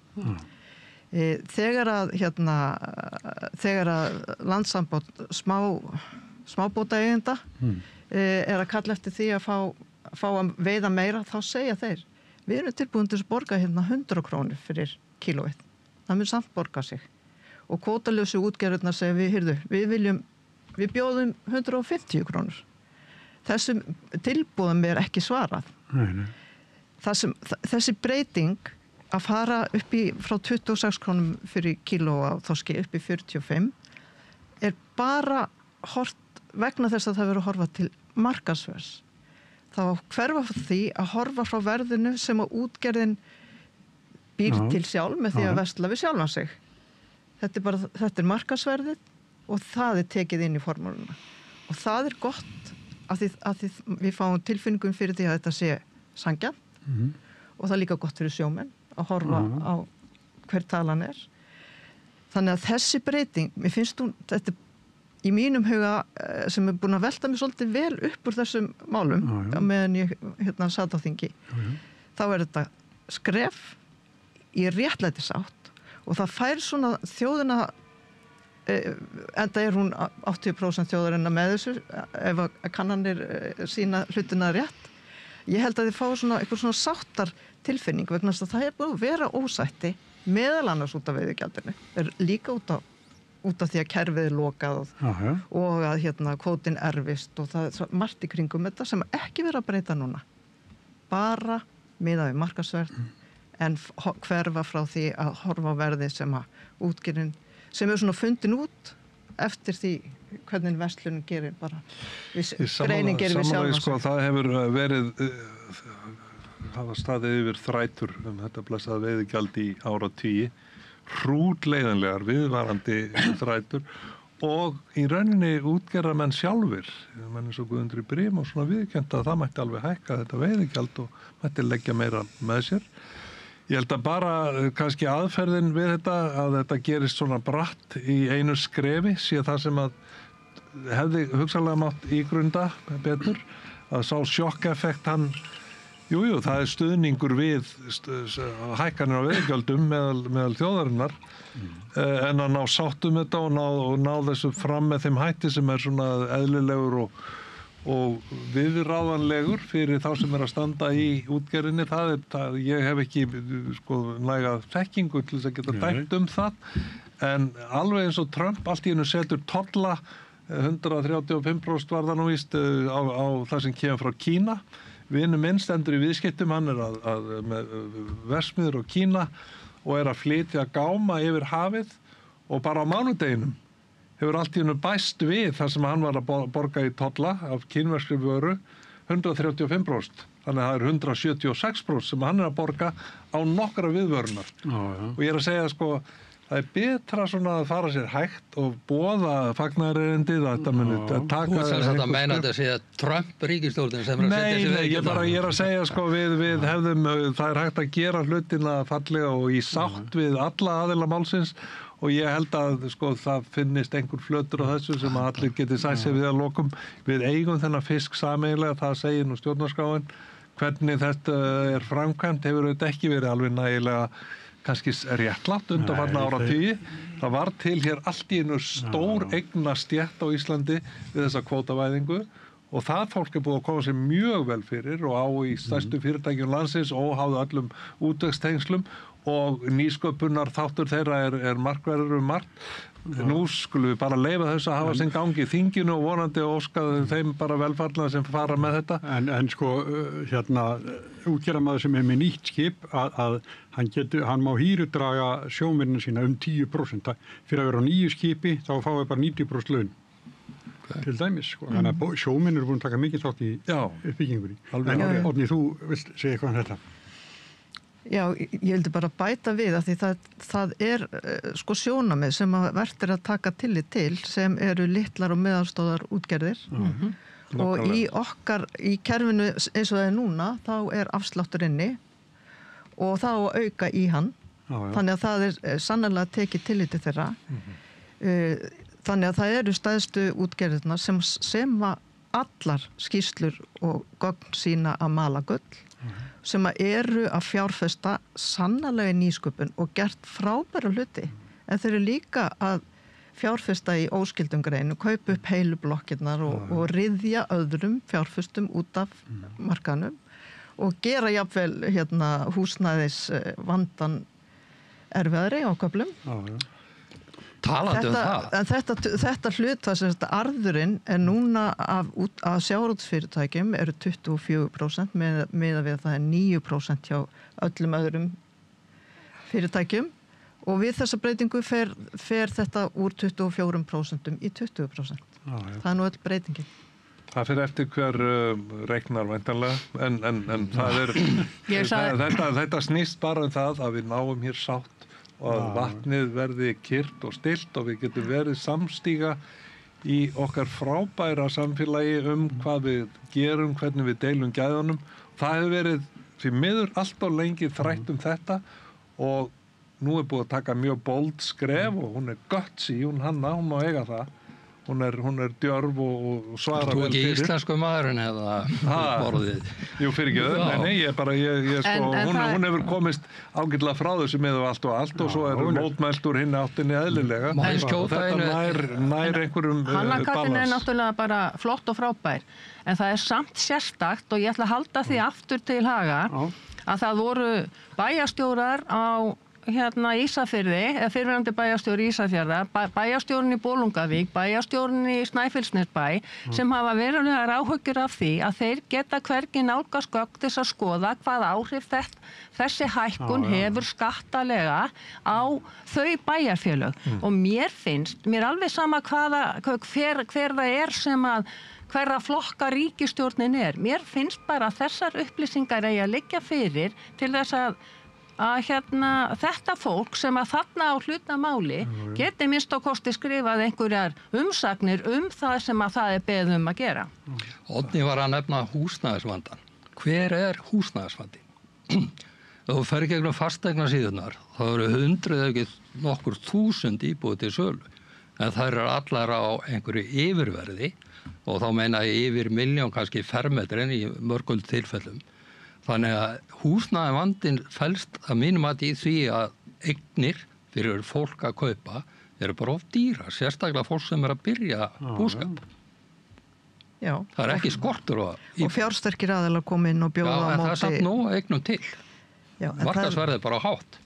Þegar að landssamband smábátaeigenda er að kalla eftir því að fá að veiða meira, þá segja þeir við erum tilbúin til að borga 100 krónur fyrir kílóið. Það mun samt borga sig. Og kvótalösu útgerðirnar segja við bjóðum 150 krónur. Þessum tilbúðum er ekki svarað. Nei. Þessi breyting að fara upp í frá 26 krónum fyrir kíló á þorski upp í 45 er bara hort vegna þess að það verður að horfa til markaðsverðs. Þá hverfa því að horfa frá verðinu sem að útgerðin býr til sjálf með því að versla við sjálfan sig. Þetta er markaðsverðið og það er tekið inn í formúluna. Og það er gott að því við fáum tilfinningum fyrir því að þetta sé sanngjarnt og það er líka gott fyrir sjómenn að horfa á hver talan er. Þannig að þessi breyting, mér finnst þetta í mínum huga sem er búin að velta mig svolítið vel upp úr þessum málum meðan ég sat á þingi. Þá er þetta skref í réttlætisátt og það fær svona þjóðina enda er hún 80% þjóðarinnar með þessu ef að kannanir sína hlutina rétt. Ég held að þið fá eitthvað svona sáttar tilfinning vegna þess að það er búin að vera ósætti meðal annars út af veiðigjaldinu. Er líka út af því að kerfið er lokað og að kvótin erfist og það er margt í kringum þetta sem ekki verið að breyta núna. Bara miðað við markaðsverð en hverfa frá því að horfa á verði sem að útgerðin, sem er svona fundin út eftir því hvernig verslunin gerir bara, greinin gerir við sjálf. Sko, það hefur verið, hafa staðið yfir þrætur þetta blessaða veiðigjald í áratugi, hrútleiðanlegar viðvarandi þrætur og í rauninni útgerðarmenn sjálfir, menn eins og Guðmundur Briem og svona viðurkennt að það mætti alveg hækka þetta veiðigjald og mætti leggja meira með sér. Ég held að bara kannski aðferðin við þetta, að þetta gerist svona bratt í einu skrefi, sé það sem að hefði hugsanlega mátt ígrunda betur, að sá sjokkeffekt hann, jújú, það er stuðningur við hækkanir á veiðigjöldum meðal þjóðarinnar, en að ná sáttum þetta og ná þessu fram með þeim hætti sem er svona eðlilegur og viðráðanlegur fyrir þá sem að standa í útgerðinni, ég hef ekki sko næga þekkingu til þess að geta dæmt það, en alveg eins og Trump allt í einu setur tolla, 135% var það nú víst á það sem kemur frá Kína. Vinur minn stendur í viðskiptum, hann er með verksmiðjur á Kína og er að flytja gáma yfir hafið og bara á mánudeginum hefur allt í einu bæst við þar sem hann var að borga í tolla af kínverskri vöru 135%. Þannig að það er 176% sem hann er að borga á nokkra viðvörunar. Og ég er að segja sko, það er betra svona að fara sér hægt og boða fagnaðarerindið að þetta muni taka... Þú veist að meina þetta sé að Trump ríkisstjórnin sem er að setja sig veikina? Nei, ég er að segja sko, við hefðum, það er hægt að gera hlutina fallega og í sátt við alla aðila málsins og ég held að sko, það finnist einhver flötur á þessu sem að allir geti sætt sig við að lokum. Við eigum þennan fisk sameiginlega, það segir nú stjórnarskráin. Hvernig þetta er framkvæmt hefur þetta ekki verið alveg nægilega kannski réttlátt undanfarna áratugi. Það var til hér allt í einu stór eignastétt á Íslandi við þessa kvótavæðingu og það fólk er búið að koma sér mjög vel fyrir og á í stærstu fyrirtækjum landsins og háðu öllum útvegstengslum og nýsköpunar þáttur þeirra er markverður margt. Nú skulum við bara leyfa þess að hafa sinn gangi í þinginu og vonandi óskaðu þeim bara velfarna sem fara með þetta. En sko, útgerðarmaður sem er með nýtt skip að hann má hýrudraga sjómennina sína 10%. Fyrir að vera á nýju skipi þá fáið bara 90% laun. Til dæmis, sko. Þannig að sjómenn eru búin að taka mikið þátt í uppbyggingunni. En Árný, þú vilt segja eitthvað um þetta? Já, ég vildi bara bæta við að því það er sko sjónamið sem að vert er að taka tillit til sem eru litlar og meðalstóðar útgerðir og í kerfinu eins og það er núna þá er afsláttur inni og þá auka í hann þannig að það er sannarlega tekið tilliti þeirra þannig að það eru stæðstu útgerðirna sem að allar skýrslur og gögn sína að mala gull sem að eru að fjárfesta sannarlega í nýsköpun og gert frábæra hluti en þeir eru líka að fjárfesta í óskyldum greinu, kaupa upp heilu blokkirnar og ryðja öðrum fjárfestum út af markanum og gera jafnvel húsnæðis vandan erfiðari á köflum. Talandi það. En þetta hlutfall, þetta arðurinn er núna af sjávarútvegsfyrirtækjum eru 24% með að við það er 9% hjá öllum öðrum fyrirtækjum og við þessa breytingu fer þetta úr 24% í 20%. Það er nú öll breytingin. Það fyrir eftir hver reiknar væntanlega en það er þetta snýst bara um það að við náum hér sátt og að vatnið verði kyrrt og stillt og við getum verið samstíga í okkar frábæra samfélagi hvað við gerum, hvernig við deilum gæðunum. Það hefur verið því miður allt og lengi þrætt þetta og nú er búið að taka mjög bold skref og hún er gutsy, hún má eiga það. Hún er djörf og svara vel fyrir. Þú ekki íslensku maðurinn eða borðið? Jú, fyrir ekki hún hefur komist ágætlega frá þessu með allt og svo er mótmælt úr hinni áttinni eðlilega. Og þetta nær einhverjum balans. Hannakattin er náttúrulega bara flott og frábær, en það er samt sérstakt og ég ætla að halda því aftur til haga að það voru bæjarstjórar á Ísafirði, eða fyrrverandi bæjarstjóri Ísafjarðar, bæjarstjórinn í Bolungarvík, bæjarstjórinn í Snæfellsnesbæ, sem hafa verulegar áhyggjur af því að þeir geta hvergi nálgast gögn til að skoða hvað áhrif þessi hækkun hefur skattalega á þau bæjarfélög. Og mér er alveg sama hver það sem að hverra flokka ríkisstjórnin mér finnst bara að þessar upplýsingar eigi að liggja fyrir til þess að þetta fólk sem að þarna á hlutamáli geti minnst á kosti skrifað einhverjar umsagnir það sem að það beðið að gera. Oddný var að nefna húsnæðisvandan. Hver húsnæðisvandi? Ef þú fer gegnum fasteignasíðurnar, þá eru 100 eða ekki nokkur 1000 íbúðir til sölu, en þær eru allar á einhverju yfirverði og þá meina ég yfir 1 milljón kannski fermetrin í mörgum tilfellum. Þannig að húsnæðisvandinn felst að mínum að í því að eignir fyrir fólk að kaupa eru bara of dýrar, sérstaklega fólk sem að byrja búskap. Já. Það er ekki skortur á og fjársterkir aðelar koma inn og bjóða á móti. Já, en það er samt nóg eignum til. Markaðsverðið bara á hátt.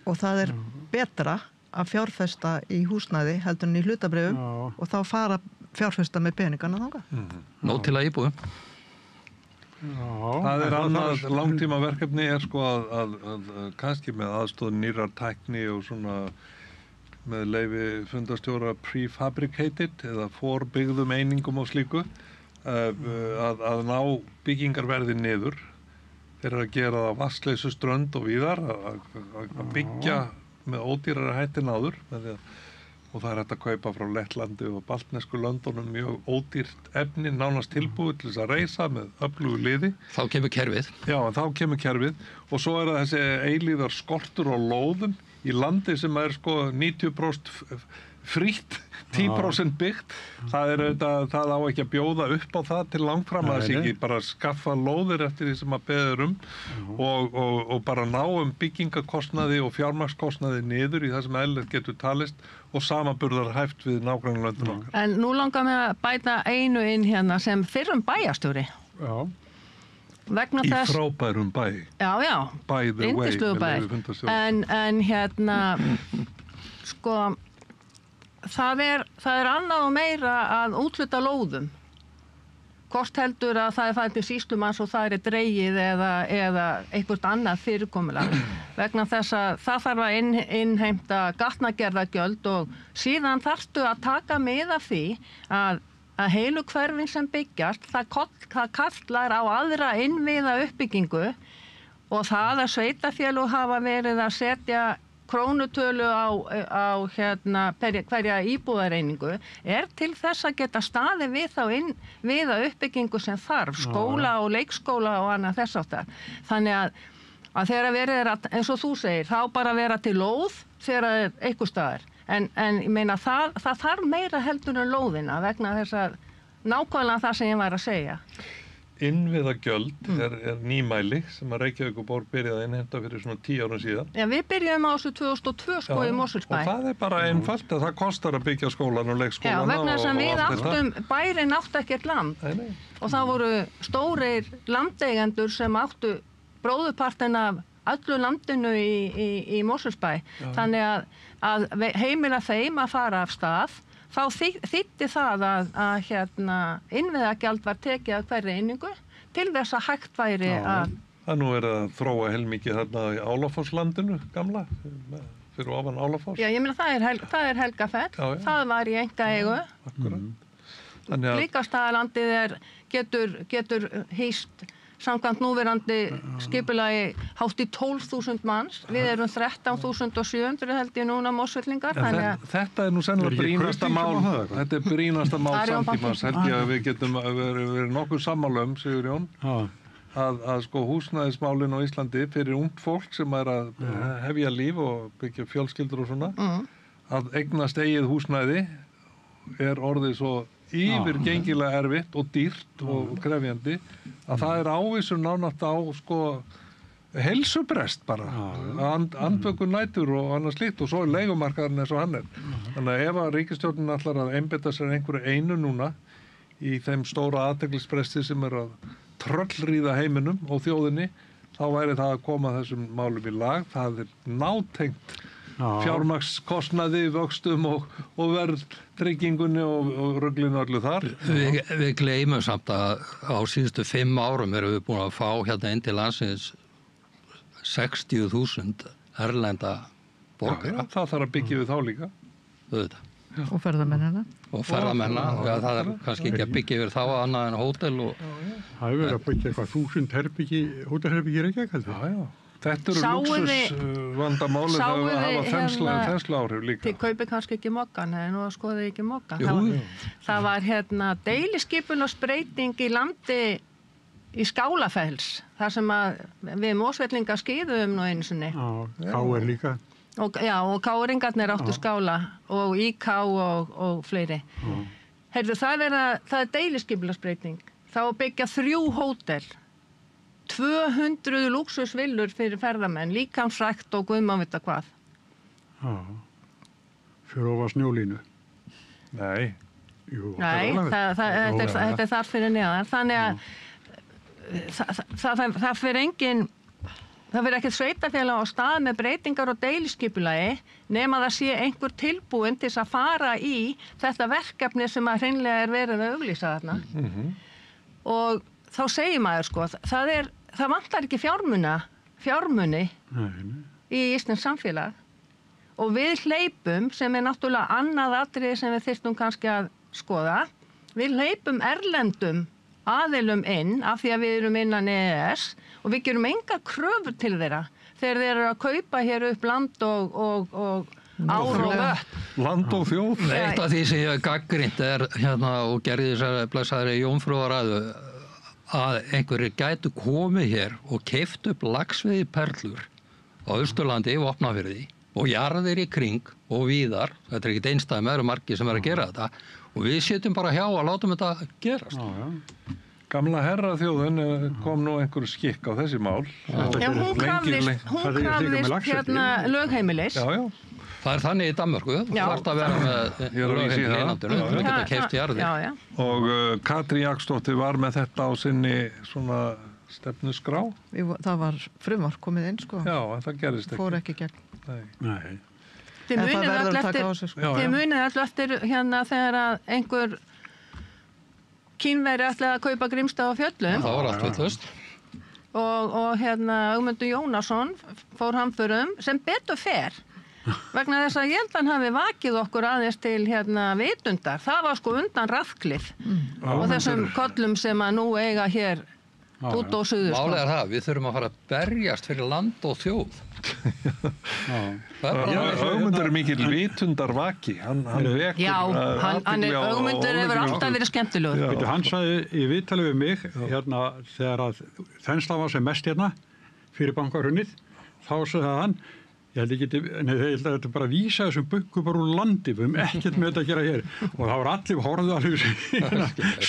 Og það er betra að fjárfesta í húsnæði heldur en í hlutabréfum og þá fara fjárfesta með peningana þangað. Nóg til að íbúðum. Það er annað langtímaverkefni sko að kannski með aðstoð nýrar tækni og svona með leyfi fundarstjóra prefabricated eða forbyggðum einingum og slíku að ná byggingarverði niður. Þeir eru að gera það vatnsleysuströnd og víðar að byggja með ódýrari hætti en áður og það er hægt að kaupa frá Lettlandi og baltnesku löndunum mjög ódýrt efni nánast tilbúið til þess að reisa með öflugu liði. Þá kemur kerfið. Já, þá kemur kerfið og svo er það þessi eilíðar skortur á lóðum í landi sem er sko 90% frítt, 10% byggt. Það á ekki að bjóða upp á það til langfram að þess ekki bara skaffa lóðir eftir því sem að beður og bara ná byggingakostnaði og fjármagnskostnaði niður í það sem eðlilegt getur talist og samanburðar hæft við nágrannalöndin okkar. En nú langar mig að bæta einu inn hérna sem fyrrum bæjarstjóri. Já. Vegna Í þess... frábærum bæ. Já. By the way. Yndislegu bæ. En hérna, sko, það er annað og meira að úthluta lóðum. Hvort heldur að það farið til sýslumanns og það dregið eða eitthvað annað fyrirkomulag. Vegna þess að það þarf að innheimta gatnagerðargjöld og síðan þarftu að taka mið af því að heilu hverfin sem byggjast, það kallar á aðra innviða uppbyggingu og það að sveitarfélög hafa verið að setja krónutölu á hverja íbúðareiningu til þess að geta staðið við þá innviða uppbyggingu sem þarf, skóla og leikskóla og annað þess áttar. Þannig að þegar verið að, eins og þú segir, þá bara vera til lóð þegar það er einhver staðar. En ég meina það þarf meira heldur en lóðina vegna þess að nákvæmlega það sem ég var að segja. Innviðagjöld er nýmæli sem að Reykjavíkurborg byrjaði að innheimta fyrir svona 10 árum síðan. Já, við byrjuðum á þessu 2002 sko í Mosfellsbæ. Og það er bara einfalt að það kostar að byggja skólan og leikskólan. Já, vegna þess að við áttum, bærin átti ekkert land. Nei. Og það voru stórir landeigendur sem áttu bróðurpartin af öllu landinu í Mosfellsbæ. Þannig að heimila þeim að fara af stað. Þá þýddi það að innviðagjald var tekið af hverri einingu til þess að hægt væri að... Það nú er að þróa heilmikið þarna í Álafosslandinu gamla, fyrir ofan Álafoss. Já, ég meina það er Helgafell, það var í einkaeigu. Akkurat. Blikastaðalandið getur hýst samkvæmt núverandi skipulagi hátt í 12.000 manns. Við erum 13.700 held ég núna Mosfellingar. Þetta er nú sennilega brýnasta mál. Þetta er brýnasta mál samtímans. Held ég að við getum verið nokkuð sammála Sigurjón, að sko húsnæðismálin á Íslandi fyrir ungt fólk sem er að hefja líf og byggja fjölskyldur og svona, að eignast eigið húsnæði er orðið svo yfirgengilega erfitt og dýrt og krefjandi að það er ávísun nánátt á sko heilsubrest bara, andvökun nætur og annað slíkt og svo er leigumarkaðurinn eins og hann er. Þannig að ef að ríkisstjórnin ætlar að einbeita sér einhverju einu núna í þeim stóra athyglisbresti sem er að tröllríða heiminum og þjóðinni, þá væri það að koma þessum málum í lag. Það er nátengt fjármagnskostnaði, vöxtum og verðtryggingunni og ruglinu öllu þar. Við gleymum samt að á síðustu 5 árum erum við búin að fá hérna inn til landsins 60.000 erlenda borgara. Já, það þarf að byggja við þá líka. Auðvitað. Og ferðamennina. Og ferðamenn, það er kannski ekki að byggja yfir þá annað en hótel og... Það hefur verið að byggja eitthvað 1000 hótelherbyggi í Reykjavík, heldur. Já. Þetta eru lúxusvandamáli það að hafa þensluáhrif líka. Þið kaupið kannski ekki mokkan, eða nú skoðið ekki mokkan. Það var deiliskipulagsbreyting í landi í Skálafells, þar sem að við Mosfellingar skíðum nú einu sinni. Já, KR líka. Og KR-ingarnir áttu Skála og IK og fleiri. Heyrðu, það er deiliskipulagsbreyting. Þá byggja 3 hótel, 200 lúxusvillur fyrir ferðamenn, líkamsrækt og guðmann vita hvað. Já, fyrir ofan snjólínu. Nei. Jú, þetta er þar fyrir neðan. Þannig að það fyrir engin... Það fyrir ekkert sveitafélag á stað með breytingar og deiliskipulagi nema það sé einhver tilbúin til að fara í þetta verkefni sem að hreinlega er verið að auglýsa þarna. Og þá segir maður sko, það vantar ekki fjármuni í íslenskt samfélag og við hleypum, sem er náttúrulega annað atriði sem við þyrftum kannski að skoða, við hleypum erlendum aðilum inn af því að við erum innan EES og við gerum enga kröfur til þeirra þegar þeir eru að kaupa hér upp land og ár og vött. Land og þjóð. Eitt af því sem ég hef gagnrýnt er hérna og gerði þessari blessaðri jómfrúaræðu að einhverjir gætu komið hér og keypt upp laxveiði perlur á Austurlandi í Vopnafirði og jarðir í kring og víðar, þetta er ekkert einstæði með margir sem er að gera þetta og við sitjum bara hjá að látum þetta gerast. Gamla herraþjóðin kom nú einhver skikk á þessi mál. Já, hún krafðist hérna lögheimilis. Já. Það er þannig í Danmörku, þú þarft að vera með lögheimili í landinu, þú geta keypt jarðir. Já. Og Katrín Jakobsdóttir var með þetta á sinni svona stefnuskrá. Það var frumvarp komið inn, sko. Já, en það gerist ekki. Fór ekki gegn. Nei. Þið munið alltaf eftir hérna þegar að einhver Kínveri ætlaði að kaupa Grímstad á Fjöllum. Það var allt vitlaust. Og hérna Ögmundur Jónasson fór hamförum sem betur fer. Vegna þess að ég held að hann hafi vakið okkur aðeins til hérna vitundar. Það var sko undan Ratcliffe og þessum kollum sem að nú eiga hér út og suður. Málið er það, við þurfum að fara að berjast fyrir land og þjóð. Ögmundur er mikil vitundarvaki. Hann vekur Ögmundur hefur alltaf verið skemmtilegur. Hann sagði í viðtali við mig hérna þegar að þenslan var sem mest hérna fyrir bankarunnið, þá sagði hann ég held að þetta bara vísa þessum bukku bara úr landi, við höfum ekkert með þetta að gera hér og það var allir horfðu alveg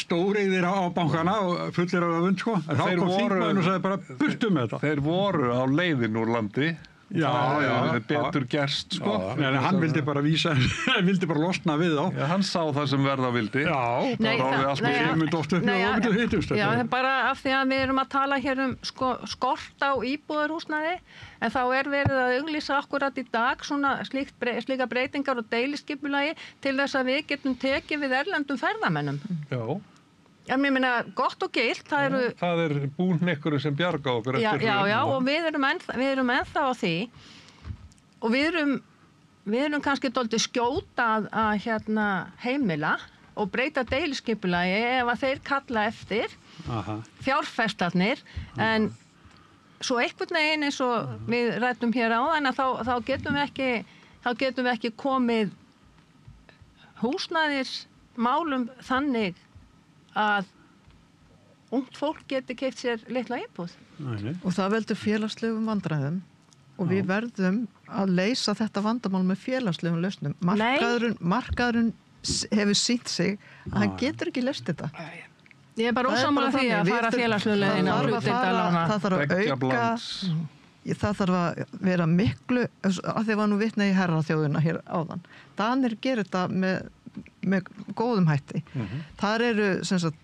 stóriðir á bankana og fullir af öfund sko, en þá kom þingmaðurinn og sagði bara burtu með þetta. Þeir voru á leiðin úr landi. Já, betur gerst sko. En hann vildi bara vísa, hann vildi bara losna við þá. Já, hann sá það sem verða vildi. Já, það myndi oft upp og myndi hittumst. Já, bara af því að við erum að tala hér um skort á íbúðarhúsnæði, en þá er verið að auglýsa akkurat í dag svona slíka breytingar og deiliskipulagi til þess að við getum tekið við erlendum ferðamennum. Já. Ég meina, gott og gilt, það er búhnykkur sem bjarga okkur eftir Já, og við erum ennþá á því og við erum kannski dálítið skjóta að hérna heimila og breyta deiliskipulagi ef að þeir kalla eftir fjárfestarnir, en svo einhvern veginn eins og við ræddum hér áðan að þá getum við ekki komið húsnæðismálum þannig að ungt fólk geti keypt sér litla íbúð. Og það veldur félagslegum vandræðum og við verðum að leysa þetta vandamál með félagslegum lausnum. Markaðurinn hefur sýnt sig að hann getur ekki leyst þetta. Ég er bara ósammála því að fara félagslegum leiðina og hlutdeildarlána. Það þarf að auka, það þarf að vera miklu, að því var nú vitna í herraþjóðina hér áðan. Danir gerir þetta með góðum hætti. Þar eru sem sagt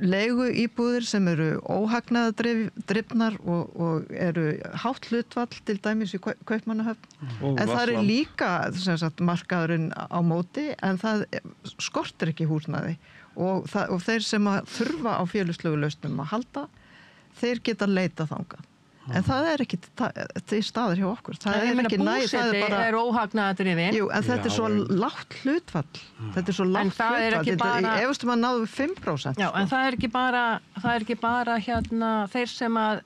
leigu íbúðir sem eru óhagnaðardrifnar og eru hátt hlutfall til dæmis í Kaupmannahöfn. En það er líka sem sagt, markaðurinn á móti, en það skortir ekki húsnæði og þeir sem að þurfa á félagslegu lausnum að halda, þeir geta leita þangað. En það er ekki til staðar hjá okkur. Það er ekki næg, það er bara... er óhagnaðardrifin. Jú, en þetta er svo lágt hlutfall. Þetta er svo lágt hlutfall. Ég efast að náðu 5%. Já, en það er ekki bara hérna þeir sem að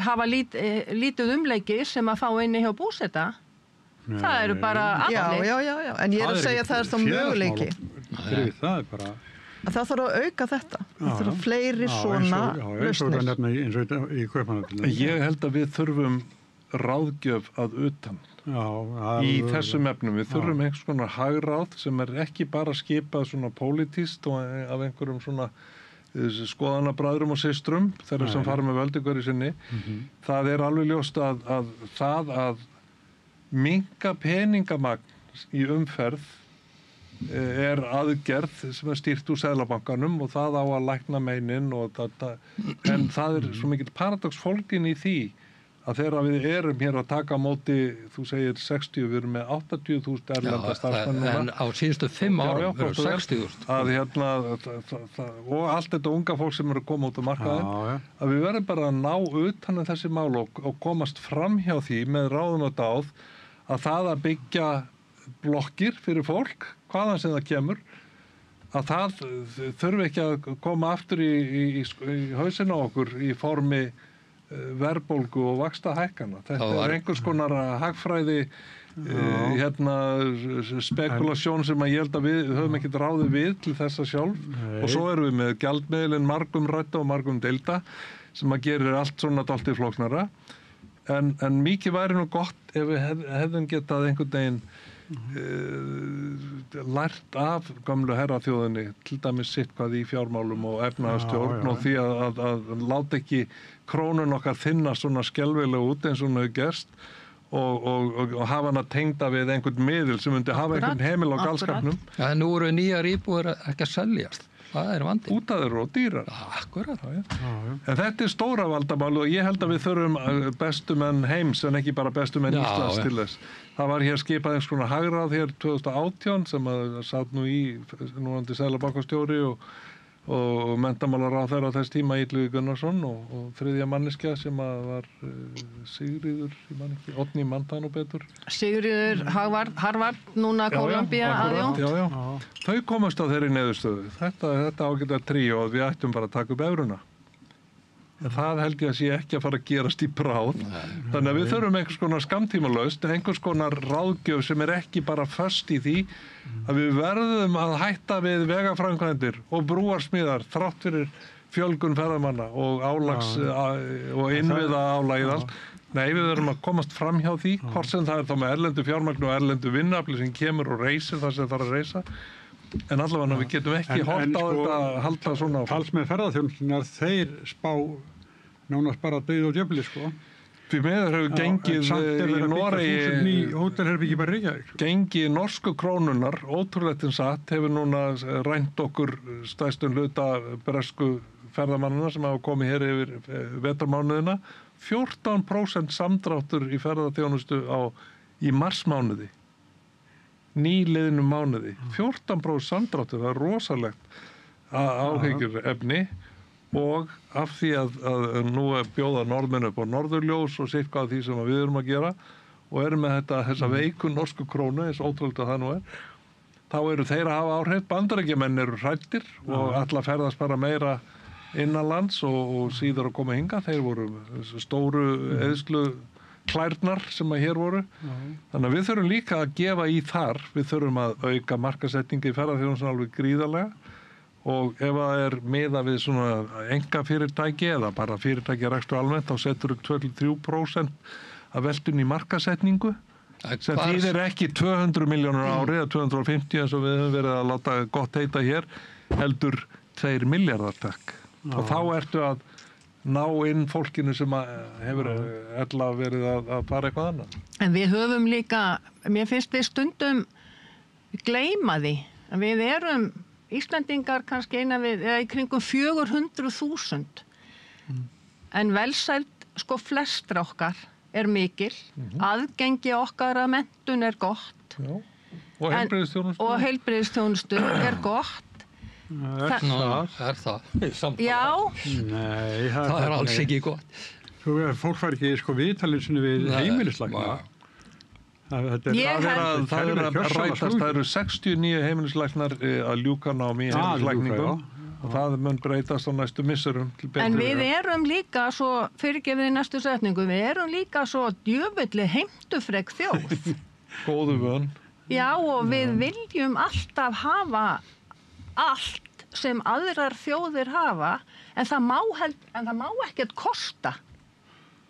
hafa lítið umleiki sem að fá inni hjá búseta. Það eru bara allir. Já. En ég er að segja að það er þá möguleiki. Það er bara... Það þarf að auka þetta. Það þarf fleiri svona lausnir. Eins og í Kaupmannahöfn. Ég held að við þurfum ráðgjöf að utan í þessum efnum. Við þurfum einhvers konar hagráð sem er ekki bara skipað svona pólitískt og af einhverjum svona skoðanabræðrum og systrum þeirra sem fara með völd ykkur í sinni. Það er alveg ljóst að það að minnka peningamagn í umferð er aðgerð sem er stýrt úr Seðlabankanum og það á að lækna meinin en það er svo mikill paradox fólgin í því að þegar við erum hér að taka á móti, þú segir 60, við erum með 80.000 erlenda starfsmenn núna. En á síðustu 5 árum eru 60.000. Og allt þetta unga fólk sem eru að koma út á markaðinn, að við verðum bara að ná utan þessi mál og komast fram hjá því með ráðum og dáð að það að byggja blokkir fyrir fólk, hvaðan sem það kemur, að það þurfi ekki að koma aftur í hausinn á okkur í formi verðbólgu og vaxtahækkana. Þetta er einhvers konar hagfræði spekulasjón sem að ég held að við höfum ekkert ráðið við til þessa sjálf. Og svo erum við með gjaldmiðilinn margum rædda og margum deilda sem að gerir allt svona dálítið flóknara. En mikið væri nú gott ef við hefðum getað einhvern veginn lært af gamlu herraþjóðinni, til dæmis sitt hvað í fjármálum og efnahagsstjórn og því að láta ekki krónun okkar þinna svona skelfilega út eins og hún hefur gerst og hafa hana tengda við einhvern miðil sem myndi hafa einhvern heimil á galskapnum. Ja, nú eru nýjar íbúðir ekki að seljast. Það er vandi. Út af þeir og dýrar. Akkurat. En þetta er stóra vandamál og ég held að við þurfum bestu menn heims en ekki bara bestu menn Íslands til þess. Það var hér skipað einhvers konar hagráð hér 2018 sem að satt nú í núverandi Seðlabankastjóri og menntamálaráðherra á þess tíma Illugi Gunnarsson og þriðja manneskja sem að var Sigríður, ég man ekki, Oddný Mantan og betur. Sigríður Harvard, núna Kólumbía aðjónt. Já. Þau komast á þeirri niðurstöðu. Þetta ágæta tríó og við ættum bara að taka upp evruna. En það held ég að sé ekki að fara að gerast í bráð. Þannig að við þurfum einhvers konar skammtímalaust, einhvers konar ráðgjöf sem er ekki bara föst í því að við verðum að hætta við vegaframkvæmdir og brúarsmíðar þrátt fyrir fjölgun ferðamanna og álags og innviða álagið allt. Nei, við verðum að komast fram hjá því, hvort sem það er þá með erlendu fjármagn og erlendu vinnuafli sem kemur og reisir það sem þarf að reisa. En allavega við getum ekki hort á þetta að halda svona áfram. Talsmenn ferðaþjónustunnar, þeir spá nánast bara dauð og djöfli, sko. Því miður hefur gengið í Noregi hótelherbyggi bara Reykjavík. Gengið norsku krónunar, ótrúlega satt, hefur núna rænt okkur stærstum hluta bresku ferðamannina sem hafa komið hér yfir vetrarmánuðina. 14% samdráttur í ferðaþjónustu í marsmánuði. Nýliðnum mánuði. 14% samdráttur, það er rosalegt áhyggjur efni og af því að nú er bjóða norðmenn upp á norðurljós og sittkvað því sem við erum að gera og erum með þessa veiku norsku krónu, eins ótrúlega það nú er, þá eru þeir að hafa áhrif. Bandaríkjamenn eru hræddir og ætla að ferðast bara meira innanlands og síður að koma hinga. Þeir voru stóru eðslu klærnar sem að hér voru. Þannig að við þurfum líka að gefa í þar. Við þurfum að auka markasetningi í ferðaþjónustunni alveg gríðarlega og ef það er miða við svona einkafyrirtæki eða bara fyrirtæki rekstur almennt, þá setur 2-3% af veltun í markasetningu sem þýðir ekki 200 milljónur ári eða 250 eins og við höfum verið að láta gott heita hér, heldur 2 milljarðar takk. Og þá ertu að ná inn fólkinu sem hefur ella verið að fara eitthvað annað. En við höfum líka, mér finnst við stundum gleyma því að við erum Íslendingar kannski eða í kringum 400.000. En velsæld sko flestra okkar mikil, aðgengi okkar að menntun gott. Já. Og heilbrigðisþjónustu. Og heilbrigðisþjónustu gott. Er það? Já. Nei, Það alls ekki gott. Fólk fær ekki sko viðtalið sinni við heimilislækna. Það er að rætast, það eru 69 heimilislæknar að ljúka námi í heimilislækningum og það mun breytast á næstu misserum til betri. En við erum líka svo, fyrirgefið í næstu setningu, við erum líka svo djöfulli heimtufrek þjóð. Góðu vön. Já, og við viljum alltaf hafa allt sem aðrar þjóðir hafa, en það má ekkert kosta.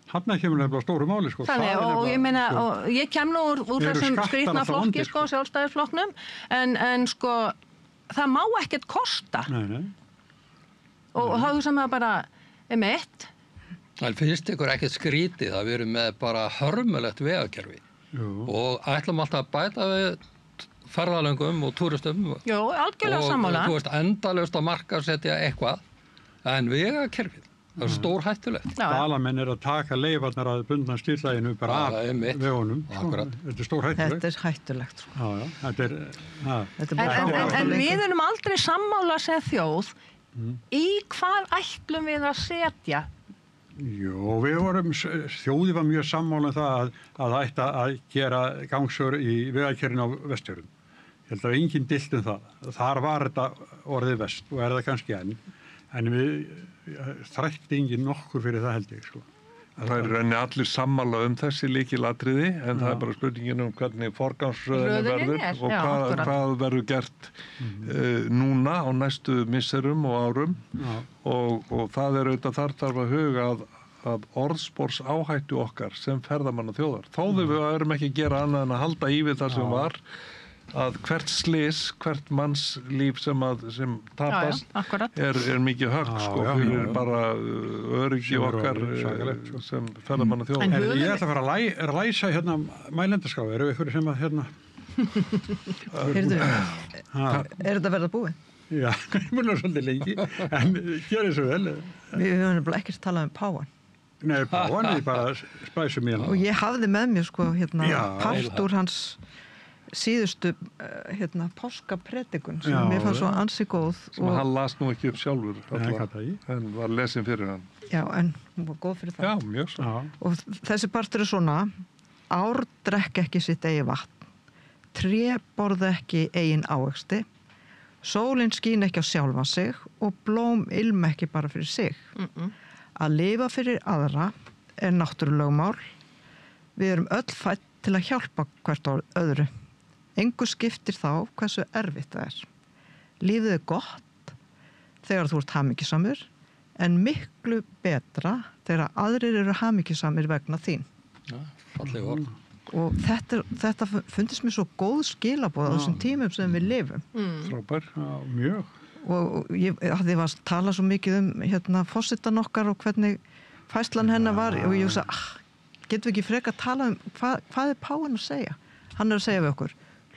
Þarna kemur nefnilega stóru máli, sko. Þannig, og ég meina, og ég kem nú úr þessum skrýtna flokki, sko, sjálfstæðisflokknum, en sko, það má ekkert kosta. Nei. Og þá hugsa maður bara, mitt. Það finnst ykkur ekkert skrítið að við erum með bara hörmulegt vegakerfi. Jú. Og ætlum alltaf að bæta við ferðalöngum og túristum. Jú, algjörlega sammála. Og þú veist, endalaust að markaðsetja eitthvað, en vegakerfið. Það stór hættulegt. Dalamenn að taka leyfarnar að bundna stíllæginu bara af vegunum. Þetta stór hættulegt. Þetta hættulegt. Sko. En við erum aldrei sammála sem þjóð í hvað ætlum við að setja? Jú, þjóði var mjög sammála það að ætta að gera gangsör í vegakerfinu á Vestfjörðum. Ég held að enginn dillt það. Þar var þetta orðið vest og það kannski enn. En við þrætti enginn nokkur fyrir það held ég, sko. Það renni allir sammála þessi lykilatriði, en það bara spurningin hvernig forgangsröðin verður og hvað verður gert núna á næstu misserum og árum og það auðvitað þarf að huga að orðspors áhættu okkar sem ferðamanna þjóðar. Þó við erum ekki að gera annað en að halda í við það sem var, að hvert slys, hvert mannslíf sem tapast er mikið högg sko, fyrir bara öryggi okkar sem ferðamanna þjóðar. En ég ætla að fara að læsa hérna mælendaskrá, eru ykkur sem að hérna Heyrðu, er þetta verið að búið? Já, ég mun að svolítið lengi, en gjör þessu vel. Við höfum ekkert talað páan. Nei, páan er bara spæsum í hann. Og ég hafði með mér sko hérna part úr hans síðustu páskapredikun sem mér fannst svo ansi góð sem hann las nú ekki upp sjálfur en var lesin fyrir hann. Já, en hún var góð fyrir það. Já, mjög svo. Og þessi partur svona: ár drekk ekki sitt eigin vatn, tré borða ekki eigin ávexti, sólin skín ekki á sjálfan sig og blóm ilma ekki bara fyrir sig. Að lifa fyrir aðra er náttúrulögmál. Við erum öll fædd til að hjálpa hvert öðru. Engu skiptir þá hversu erfitt það er. Lífið gott þegar þú ert hamingjusamur, en miklu betra þegar aðrir eru hamingjusamir vegna þín. Ja, falleg orð. Og þetta fundist mér svo góð skilaboð á þessum tímum sem við lifum. Frábær, mjög. Og ég var að tala svo mikið forsetan okkar og hvernig færslan hennar var og ég hugsa, getum við ekki frekar að tala hvað páfinn að segja? Hann að segja við okkur,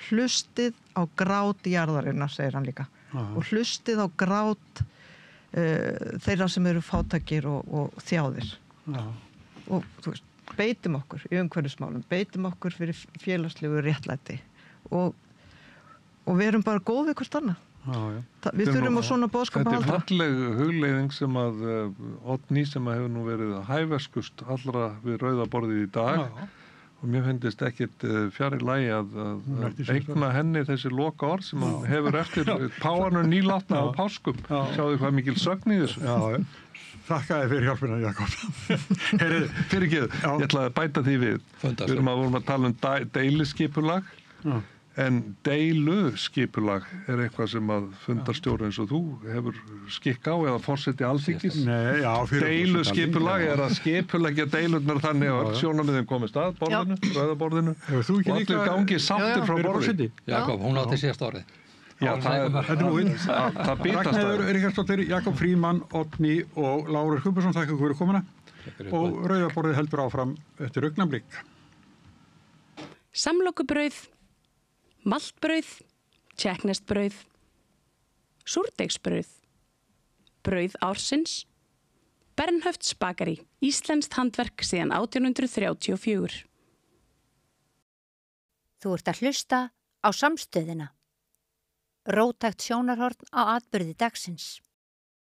hlustið á grát jarðarinnar, segir hann líka. Og hlustið á grát þeirra sem eru fátækir og þjáðir. Og þú veist, beitum okkur í umhverfismálum, beitum okkur fyrir félagslegu réttlæti og við erum bara góð við hvort annað. Við þurfum á svona boðskap að halda. Þetta falleg hugleiðing sem að Oddný sem að hefur nú verið hæverskust allra við rauða borðið í dag og mér finnst ekkert fjarri lagi að eigna henni þessi loka orð sem hann hefur eftir páfanum nýlátna á páskum. Sjáðu hvað mikil sögn í þessu. Já. Þakka þér fyrir hjálpina, Jakob. Fyrirgeðu, ég ætla að bæta því við. Við vorum að tala deiluskipulag, en deiluskipulag er eitthvað sem að fundarstjóri eins og þú hefur skikk á eða forseti Alþingis. Deiluskipulag er að skipuleggja deilurnar þannig að sjónarmiðin komist að borðinu, rauðaborðinu og allir gangi sáttir frá borði. Jakob, hún átti síðast orðið. Já, það bitast það. Ragnheiður Ríkharðsdóttir, Jakob Frímann, Oddný og Lárus Guðmundsson, þakka ykkur fyrir komuna og rauðaborðið heldur áfram eftir augnablik. Samlokubrauð, maltbrauð, tékkneskt brauð, Súrdeigsbrauð, brauð ársins, Bernhöfts bakari, íslenskt handverk síðan 1834. Þú ert að hlusta á Samstöðina. Róttækt sjónarhorn á atburði dagsins.